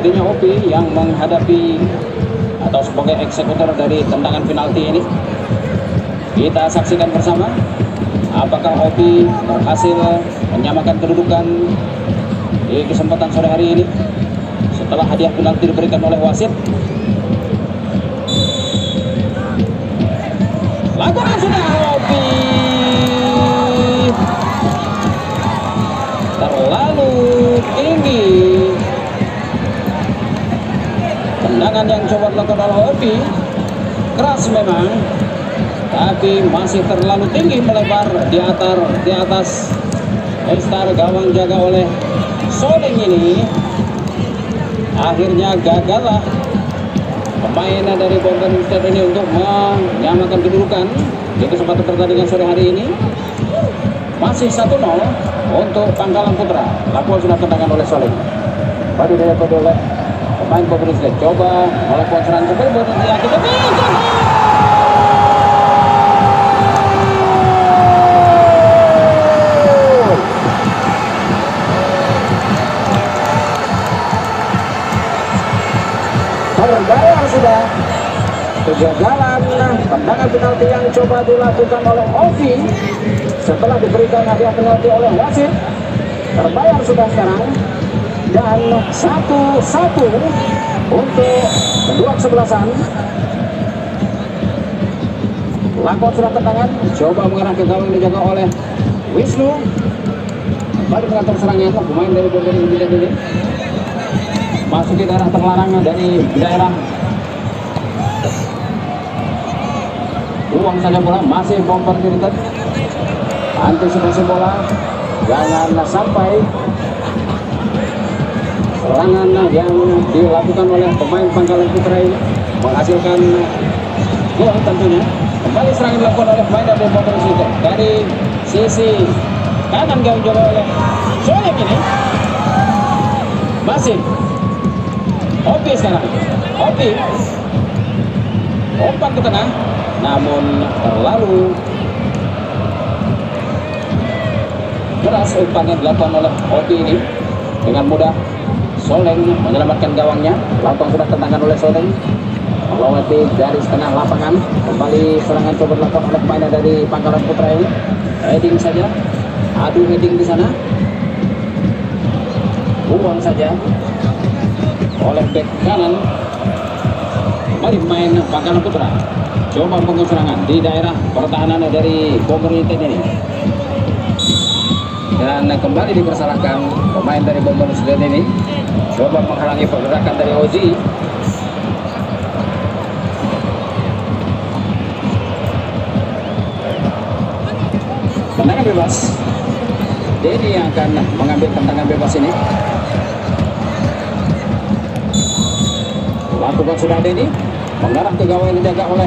sepertinya Opi yang menghadapi atau sebagai eksekutor dari tendangan penalti ini. Kita saksikan bersama apakah Opi berhasil menyamakan kedudukan di kesempatan sore hari ini setelah hadiah penalti diberikan oleh wasit. Lakukan sudah Opi, terlalu tinggi tendangan yang coba dilakukan oleh Opi, keras memang, tapi masih terlalu tinggi melebar di atas star gawang jaga oleh Soleng ini. Akhirnya gagallah pemain dari Bomber United ini untuk menyamakan kedudukan di kesempatan pertandingan sore hari ini. Masih 1-0 untuk Pangkalan Putra. Lakukan sudah tendangan oleh Soleng. Baru dilakukan oleh pemain Bomber United. Coba melakukan serangan kembali buat diakibat. Terbayar sudah kegagalan tendangan penalti yang coba dilakukan oleh Ovi setelah diberikan hadiah penalti oleh wasit. Terbayar sudah sekarang dan 1-1 untuk kedua kesebelasan. Lakukan sudah tendangan, coba mengarah ke gawang dijaga oleh Wisnu. Kembali mengatur serangan pemain dari Bomber United ini. Masuk di daerah terlarang dari daerah uang saja bola, masih Bomber United. Antisipasi bola, jangan sampai serangan yang dilakukan oleh pemain Pangkalan Putra ini menghasilkan gol tentunya. Kembali serangan dilakukan oleh pemain dari Bomber United dari sisi kanan gawang jaga oleh Soleng ini. Masih Opi sekarang, Opi umpan ke tengah, namun terlalu keras umpan yang dilakukan oleh Opi ini. Dengan mudah Soleng menyelamatkan gawangnya. Langsung sudah tendangan oleh Soleng melewati garis tengah lapangan. Kembali serangan coba dilakukan oleh pemain dari Pangkalan Putra ini. Heading saja, adu heading di sana, buang saja oleh bek kanan. Kembali pemain Pangkalan Putra coba membangun serangan di daerah pertahanan dari Bomber United ini, dan kembali dipersalahkan pemain dari Bomber United ini coba menghalangi pergerakan dari Ozi. Tendangan bebas, Denny yang akan mengambil tendangan bebas ini. Lakukan sudah Denny, mengarah ke gawang yang dijaga oleh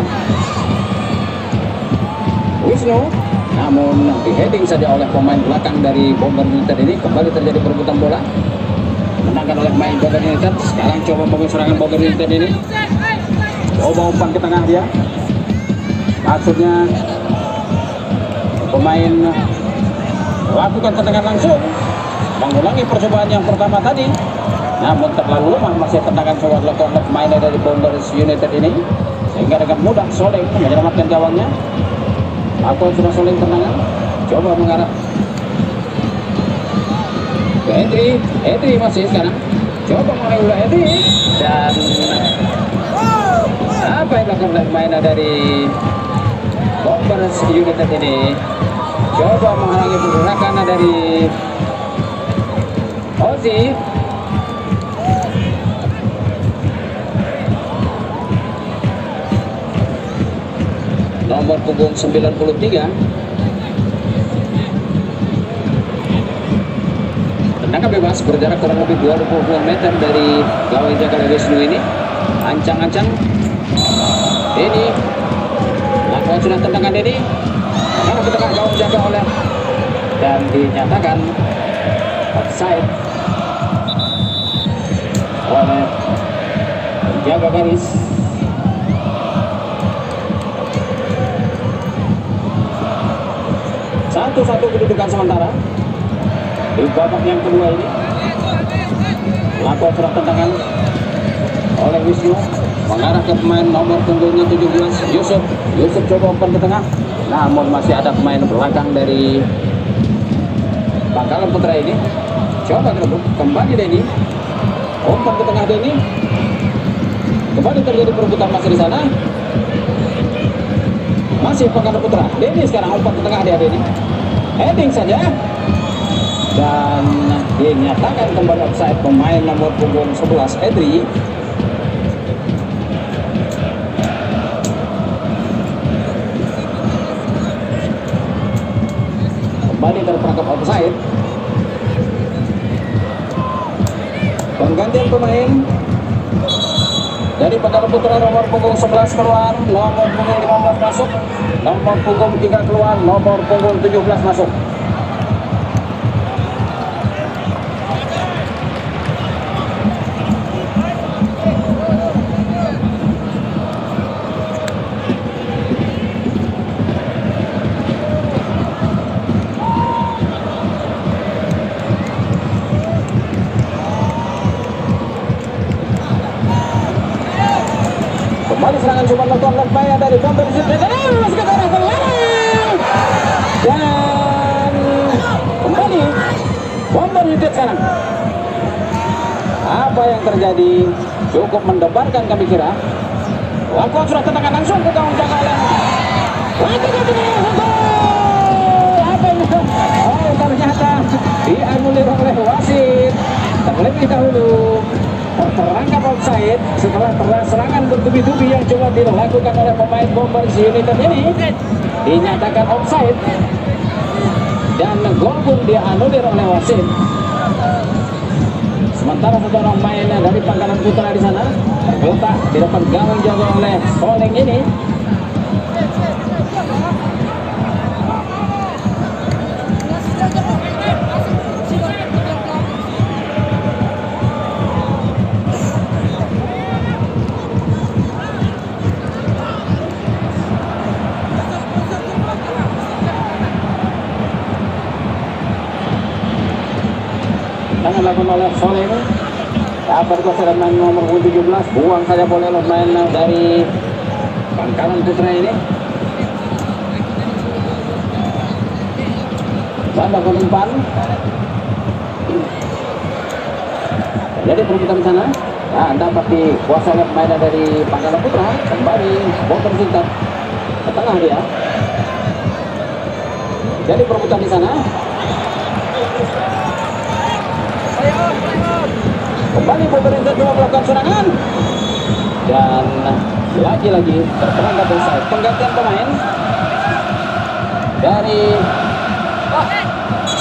Wisnu, namun di heading saja oleh pemain belakang dari Bomber United ini. Kembali terjadi perebutan bola, menangkan oleh pemain Bomber United. Sekarang coba membangun serangan Bomber United ini, coba umpan ke tengah dia, maksudnya pemain lakukan tendangan langsung mengulangi percobaan yang pertama tadi, namun terlalu lemah masih tendangan coba dilakukan oleh pemain dari Bomber United ini, sehingga dengan mudah Soleng menyelamatkan gawangnya. Atau sudah Soleng tendangan, coba mengarah ke Edri masih sekarang, coba mengarah Edri, dan apa yang dilakukan oleh pemain dari Bomber United ini, coba menghalangi pergerakan dari Ozi. Nomor punggung 93. Tendangan bebas berjarak kurang lebih 20 meter dari gawang jaga Wisnu ini. Ancang-ancang Denny, lakukan sudah tendangan Denny, karena ke tengah gawang jaga oleh, dan dinyatakan offside oleh penjaga garis. Satu kedudukan sementara di babak yang kedua ini. Lakukan sudah tendangan Wisnu mengarah ke pemain nomor punggungnya 17 Yusuf. Yusuf coba umpan ke tengah, namun masih ada pemain belakang dari Bangkalan Putra ini. Coba kerebut kembali Denny, umpan ke tengah Denny, kembali terjadi perebutan masih di sana. Masih Bangkalan Putra, Denny sekarang umpan ke tengah dia Denny, heading saja dan dinyatakan kembali offside pemain nomor punggung 11 Edri. Kembali terperangkap offside. Penggantian pemain dari Bangkalan Putra, nomor punggung 11 keluar, nomor punggung 15 masuk, nomor punggung 3 keluar, nomor punggung 17 masuk. Kembali serangan coba dilakukan oleh pemain dari Bomber United, masuk ke arah belakang dan kembali Bomber United sekarang. Apa yang terjadi cukup mendebarkan kami kira. Lakukan surat tendangan langsung ke gawang jaga oleh apa ini? Oh, ternyata dianulir oleh wasit terlebih dahulu. Terperangkap offside setelah serangan bertubi-tubi yang coba dilakukan oleh pemain Bombers United ini dinyatakan offside dan gol pun dianulir oleh wasit. Sementara satu orang main dari Bangkalan Putra di sana terletak di depan gawang jaga oleh Soleng ini. Tangan dilakukan oleh Soleh ini. Dapat kuasa main nomor 17, buang saja boleh main dari Bangkalan Putra ini. Banda umpan. Jadi perebutan di sana. Nah, dapat dikuasai oleh pemain dari Bangkalan Putra. Kembali Bomber United ke tengah dia. Jadi perebutan di sana. Kembali pemerintah coba melakukan serangan dan lagi-lagi terperangkap offside. Penggantian pemain dari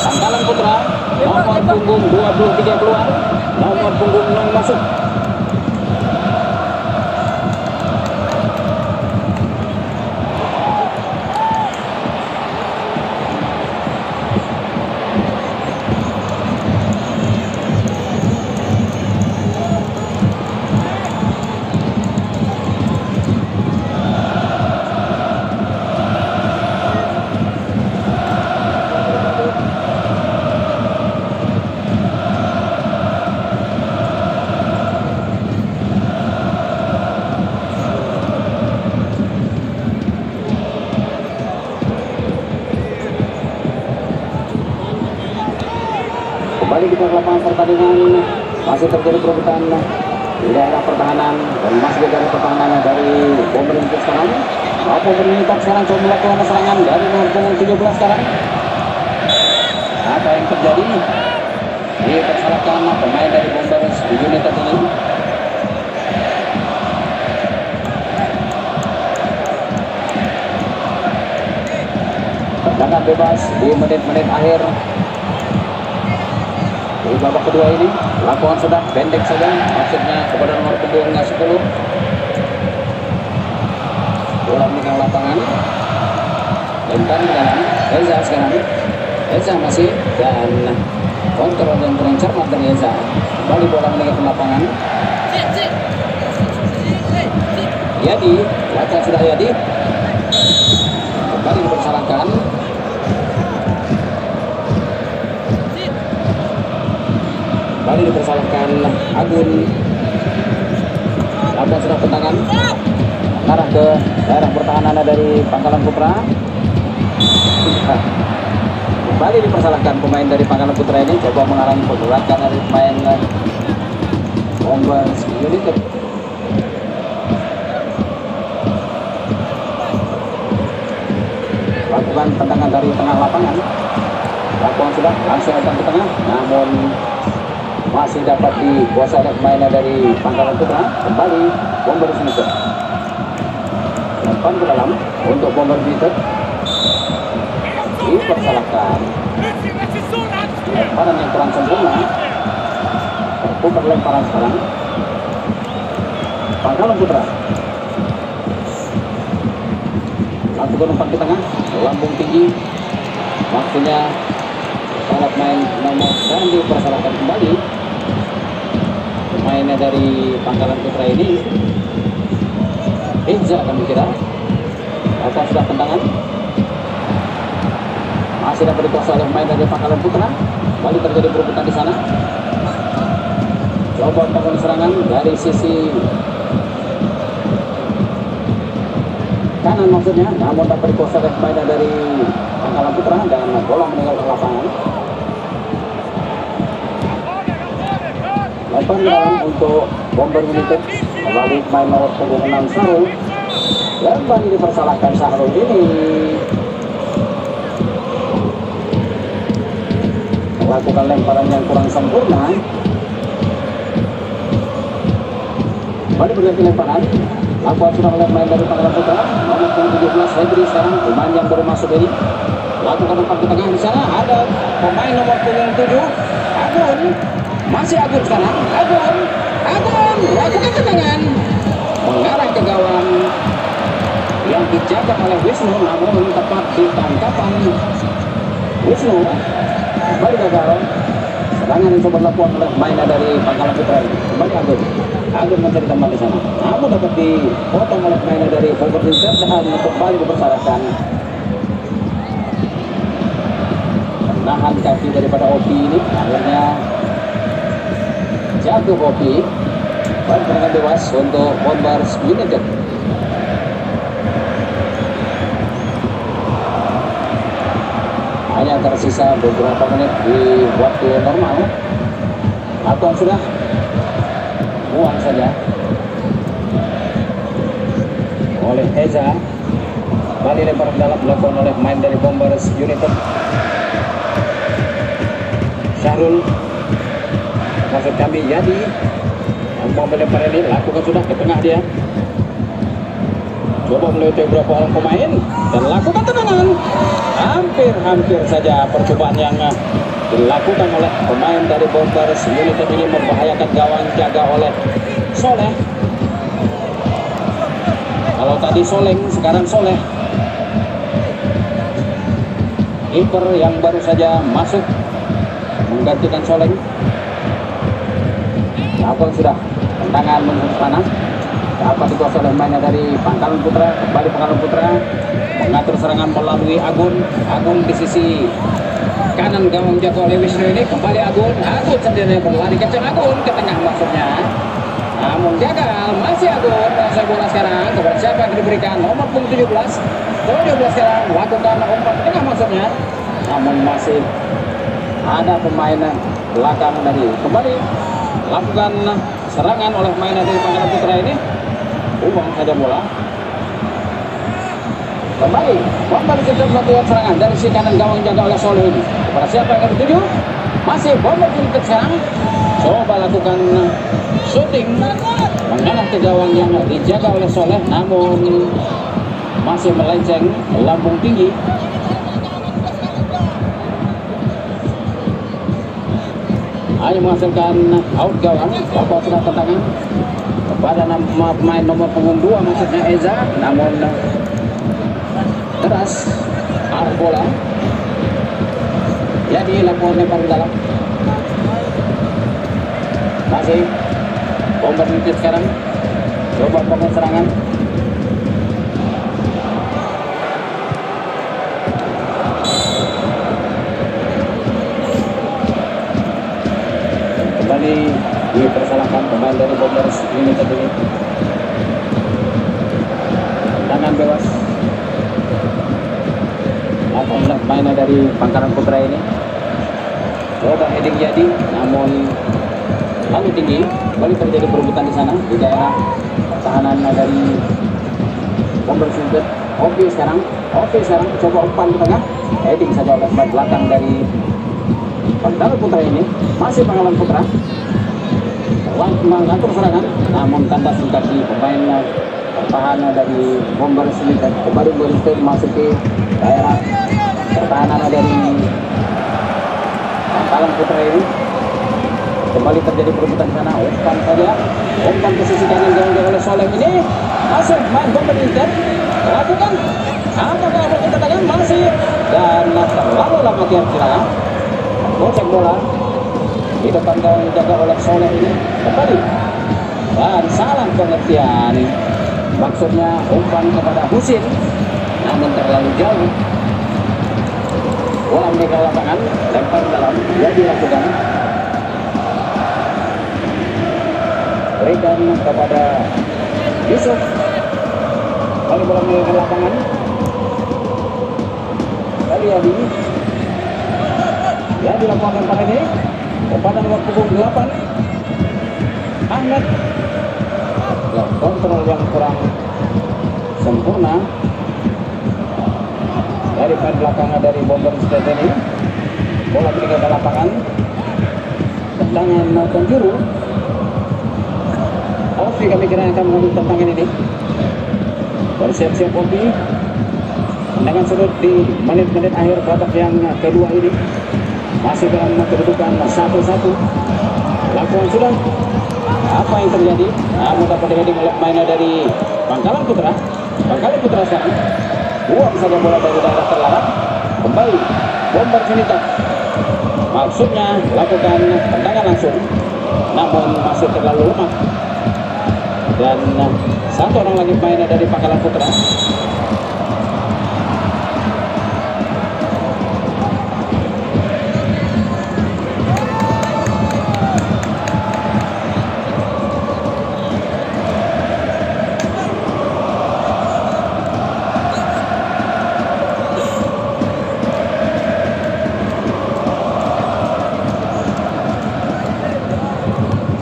Bangkalan Putra, nomor punggung 23 keluar, nomor punggung 6 masuk. Kembali kita ke lapangan pertandingan, masih terjadi perebutan di daerah pertahanan dan masih di daerah pertahanan dari Bomber United sekarang. Bomber United sekarang coba melakukan serangan dari nomor punggung 17 sekarang. Apa yang terjadi? Dipersalahkan pemain dari Bomber United ini. Tendangan bebas di menit-menit akhir di babak kedua ini. Lakukan sudah pendek saja, maksudnya kepada nomor punggung 10. Bola meninggal lapangan, lempar ke dalam. Reza sekarang, Reza masih dan kontrol yang kurang cermat dari Reza. Kembali bola meninggal ke lapangan. Yadi, lakukan sudah Yadi. Kembali dipersalahkan. Kembali dipersalahkan Agun. ke daerah pertahanan dari Pangkalan Putra. Kembali dipersalahkan pemain dari Pangkalan Putra ini, coba mengalami pergerakan dari pemain Bombers United. Lakukan tendangan dari tengah lapangan. Lakukan sudah langsung datang ke tengah, namun masih dapat dikuasai oleh pemain dari Pangkalan Putra. Kembali Bombers United. Umpan ke dalam untuk Bombers United. Dipersalahkan. Lemparan yang kurang sempurna. Tertukar lemparan sekarang. Pangkalan Putra. Lakukan umpan ke tengah, lambung tinggi. Waktunya para pemain nomor dan dipersalahkan kembali. Pemainnya dari Pangkalan Putra ini Reza kami kira. Atau sudah tendangan. Masih dapat dikuasai oleh pemain dari Pangkalan Putra. Kembali terjadi perebutan di sana. Coba bangun serangan dari sisi kanan maksudnya, namun dapat dikuasai oleh pemain dari Pangkalan Putra dan bola meninggalkan lapangan. Lempar ke dalam untuk Bombers United melalui pemain nomor 6 Sahrul. Kembali dipersalahkan Sahrul ini. Melakukan lemparan yang kurang sempurna. Kembali berganti lemparan. Lakukan sudah oleh pemain dari Pangkalan Putra nomor 17 Hendri sekarang, pemain yang baru masuk ini. Lakukan umpan ke tengah, di sana ada pemain nomor 7 Agun. Masih Agun sekarang. Agun lakukan tendangan mengarah ke gawang yang dijaga oleh Wisnu, namun tepat di tangkapan Wisnu. Kembali gagal. Serangan yang coba dilakukan oleh pemain dari Pangkalan Putra ini. Kembali Agun mencari tempat di sana. Namun dapat dipotong oleh pemain dari Bombers United dan kembali dipersalahkan. Nahan kaki daripada Opi ini akhirnya jatuh Opi. Baik tendangan bebas untuk Bombers United. Hanya tersisa beberapa menit di waktu normal. Atau sudah buang saja oleh Eza. Kembali lempar dalam dilakukan oleh pemain dari Bombers United. Syahrul, maksud kami Yadi, yang mau melempar ini lakukan sudah ke tengah dia. Coba melewati beberapa orang pemain dan lakukan tendangan. Hampir saja percobaan yang dilakukan oleh pemain dari Bombers United ini membahayakan gawang jaga oleh Soleh. Kalau tadi Soleng, sekarang Soleh. Kiper yang baru saja masuk menggantikan Soleng. Lakukan sudah tendangan menghembus panah. Dapat dikuasai oleh mainnya dari Pangkalan Putra. Kembali Pangkalan Putra mengatur serangan melalui Agun di sisi kanan gawang jaga oleh Wisnu ini. Kembali Agun sendiri berlari kencang. Agun ke tengah maksudnya, namun gagal. Masih Agun menguasai bola sekarang. Kepada siapa yang diberikan? Nomor 17 sekarang lakukan umpan ke tengah maksudnya, namun masih ada pemain belakang dari. Kembali lakukan serangan oleh pemain dari Pangkalan Putra ini. Buang saja bola. Kembali Bombers United melakukan serangan dari sisi kanan gawang jaga oleh Soleh ini. Kepada siapa yang akan dituju? Masih Bombers United sekarang. Coba lakukan shooting mengarah ke gawang yang dijaga oleh Soleh, namun masih melenceng lambung tinggi. Hanya menghasilkan out gawang. Bapak sudah tentangan kepada pemain nomor punggung 2 maksudnya Eza, namun keras arah bola. Jadi lakukan lempar ke dalam. Masih Bombers United sekarang coba bangun serangan. Kembali dipersalahkan pemain dari Bombers United ini. Tendangan bebas. Lakukan mainan dari Pangkalan Putra ini. Coba heading jadi, namun lalu tinggi. Kembali terjadi perebutan di sana di daerah pertahanan dari Bombers United. Oke sekarang coba umpan ke tengah. Heading saja oleh pemain belakang dari Pangkalan Putra ini. Masih Pangkalan Putra mengatur serangan, namun kandas kaki pemain pertahanan dari Bombers United. Kembali Boris memasuki daerah pertahanan dari Pangkalan Putra ini. Kembali terjadi perebutan di sana. Umpan ke sisi kanan jauh-jauh oleh Soleh ini. Masuk main Bombers United. Lakukan apakah kita tangan masih dan terlalu lama kira-kira gocek bola di depan gawang dijaga oleh Soleh ini. Kembali dan salah pengertian, maksudnya umpan kepada Husin namun terlalu jauh. Bola meninggal lapangan, lempar dalam, dia dilakukan berikan kepada Yusuf. Lalu bola meninggal lapangan, kali ini ya dilakukan pada ini kepada nomor punggung 8 Ahmed. Kontrol yang kurang sempurna dari pemain belakang dari Bombers United ini. Bola meninggal ke lapangan, tendangan penjuru. Ovi kami kira akan mengambil tendangan ini. Bersiap-siap Ovi. Tendangan sudut di menit-menit akhir babak yang kedua ini. Masih dalam kedudukan 1-1. Lakukan sudah. Apa yang terjadi? Namun dapat di-heading oleh pemain dari Pangkalan Putra. Pangkalan Putra sekarang buang saja bola dari daerah terlarang. Kembali Bombers United. Maksudnya lakukan tendangan langsung, namun masih terlalu lemah. Dan satu orang lagi pemain dari Pangkalan Putra.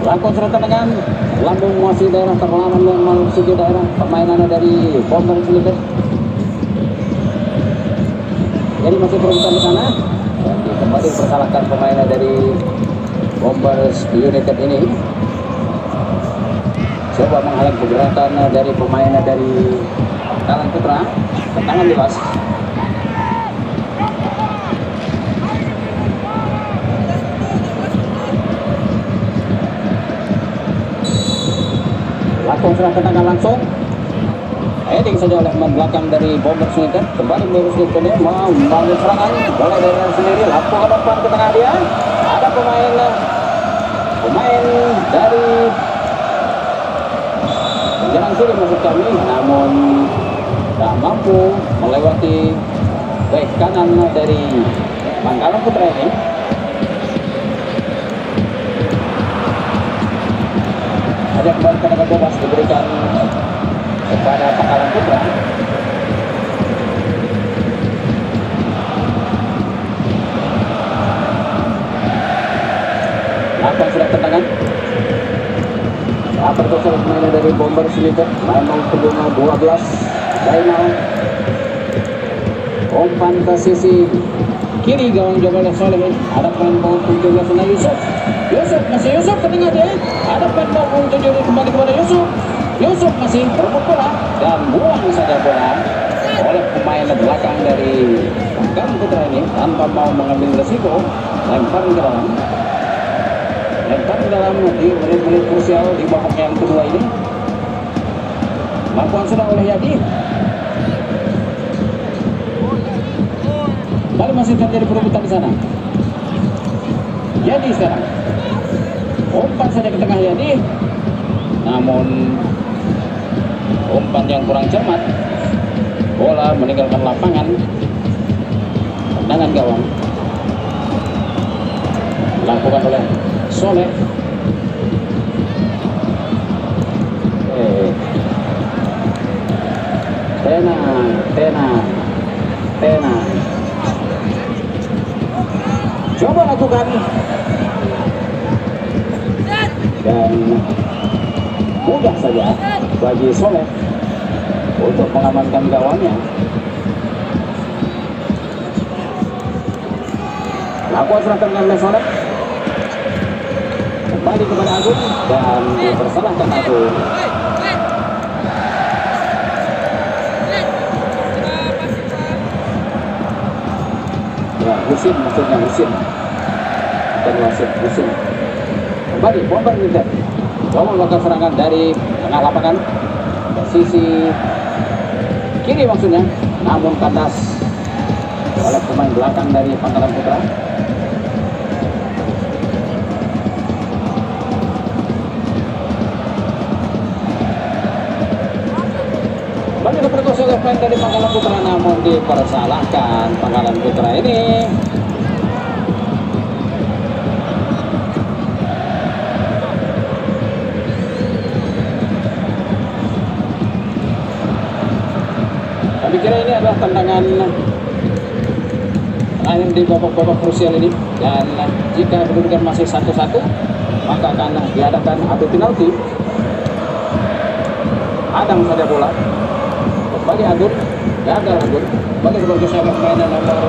Lakukan serta dengan lambung masih daerah terlawan yang memasuki daerah permainan dari Bombers United. Jadi masih perebutan di sana dan kembali persalahkan pemain dari Bombers United ini. Coba menghalang pergerakan dari pemain dari Pangkalan Putra. Tendangan bebas. Lakukan serang tendangan langsung. Heading saja oleh pemain belakang dari Bombers United. Kembali Bombers United mau membangun serangan. Bola dari dalam sendiri. Lakukan umpan ke tengah dia. Ada pemain dari penyerang kiri maksud kami, namun tak mampu melewati back kanan dari Pangkalan Putra ini. Ada kembali tendangan bebas diberikan kepada Pangkalan Putra. Apa sudah tendangan? Apa terus pemain dari Bombers United? Main nomor 12 Zainal. Umpan ke sisi kiri gawang jaga oleh Soleh. Ada pemain nomor 17 Yusuf. Yusuf ke tengah dia. Ada pemain nomor 7 kembali kepada Yusuf. Yusuf masih berebut bola dan buang saja bola oleh pemain belakang dari Pangkalan Putra ini tanpa mau mengambil resiko. Lempar ke dalam di menit-menit krusial di babak yang kedua ini. Lakukan sudah oleh Yadi. Kali masih terjadi perebutan di sana. Yadi sekarang umpan saja ke tengah Yadi, namun umpan yang kurang cermat. Bola meninggalkan lapangan. Tendangan gawang dilakukan oleh Soleh. Tena, Tena. Coba lakukan. Dan mudah saja bagi Soleh untuk mengamankan gawangnya. Lakukan serangkan dengan Soleh. Kembali kepada Agung dan dipersalahkan Agung. Ya, Husin maksudnya Husin. Dan wasit Husin. Kembali bomber United. Coba melakukan serangan dari tengah lapangan sisi kiri maksudnya, namun kandas oleh pemain belakang dari Pangkalan Putra. Kembali diperkosa oleh pemain dari Pangkalan Putra, namun dipersalahkan Pangkalan Putra ini. Kami kira ini adalah tendangan terakhir di babak-babak krusial ini, dan jika kedudukan masih 1-1 maka akan diadakan adu penalti. Adang saja bola. Kembali Agun, gagal Agun. Kembali sebagai sahabat mainan nomor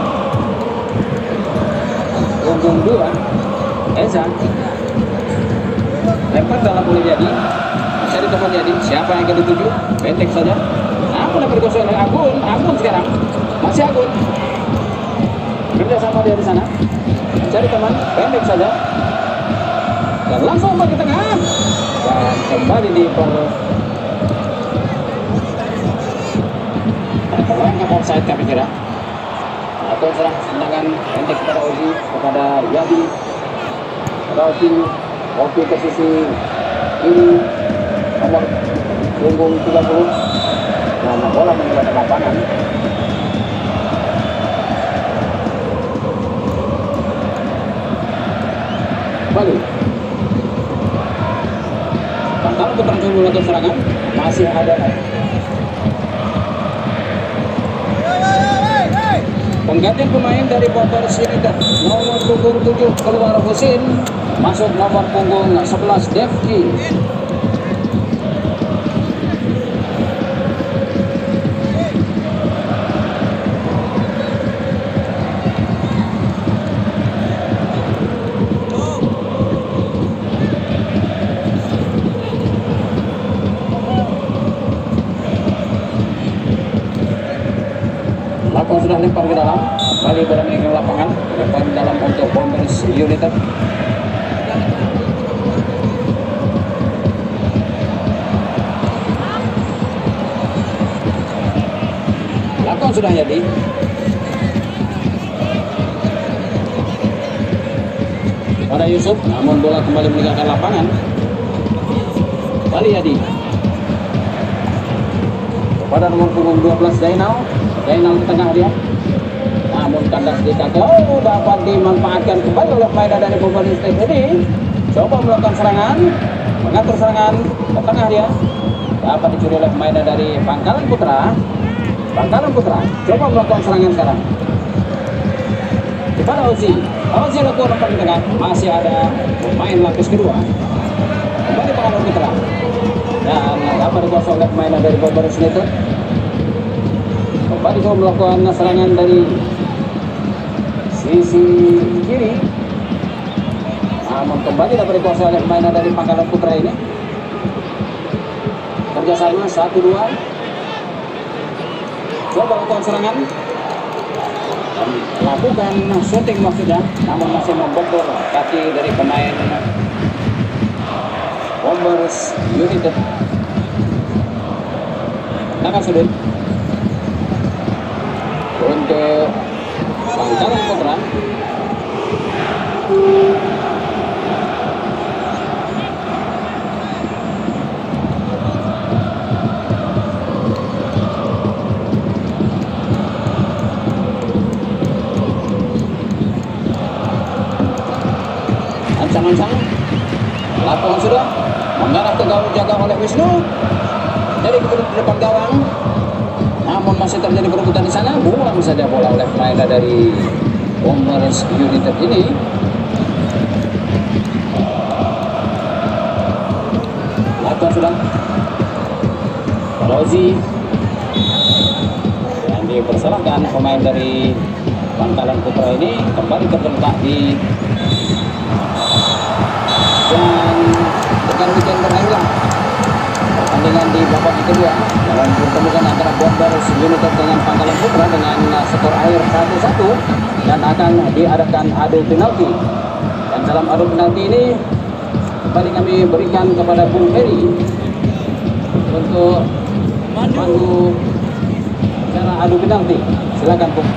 punggung 2 Eza. Lempar dalam boleh jadi, bisa ditemukan jadi. Siapa yang akan dituju? Pendek saja. Namun bergosok oleh Agun. Agun sekarang masih Agun. Kerja sama dia di sana. Cari teman, pendek saja. Dan langsung ke tengah. Dan kembali di offside kami kira. Atau serang tendangan pendek kepada Ozi, kepada Yadi. Opi ke sisi kiri nomor punggung 30. Nah, bola meninggalkan lapangan. Kembali. Pangkalan Putra coba melakukan serangan, masih ada. Penggantian pemain dari Bombers United, nomor punggung 7 keluar Husin, masuk nomor punggung 11 Devki. Lakukan sudah lempar ke dalam, kembali pada meninggal lapangan, lempar dalam untuk Bombers United. Lakukan sudah jadi. Pada Yusuf, namun bola kembali meninggalkan lapangan. Kembali Yadi. Pada nomor punggung 12 Zainal di tengah dia, namun kandas di kaki. Oh, dapat dimanfaatkan kembali oleh pemain dari Bombers United ini. Coba melakukan serangan, mengatur serangan ke tengah dia, dapat dicuri oleh pemain dari Pangkalan Putra. Coba melakukan serangan sekarang kepada Ozi lakukan umpan di tengah, masih ada pemain lapis kedua. Kembali Pangkalan Putra dan dapat dikuasai oleh pemain dari Bombers United. Kembali coba melakukan serangan dari sisi kiri, namun kembali dapat dikuasai oleh pemain dari Pangkalan Putra ini. Kerjasama 1-2. Coba lakukan serangan dan lakukan shooting maksudnya, namun masih membobol kaki dari pemain Bombers United. Tangan sudut untuk Pangkalan Putra. Ancang-ancang, lapangan sudah mengarah ke gawang, jaga oleh Wisnu. Jadi ke depan gawang, namun masih terjadi perebutan di sana. Buang saja bola oleh pemain dari Bombers United ini. Lakukan sudah Rozi yang dipersalahkan pemain dari Bangkalan Putra ini kembali terletak di dan dengan weekend berlangsung pertandingan di babak kedua dalam pertemuan antara Bombers United dengan Bangkalan Putra dengan skor akhir 1-1 dan akan diadakan adu penalti. Dan dalam adu penalti ini kembali kami berikan kepada Bung Heri untuk memandu cara adu penalti. Silakan Bung.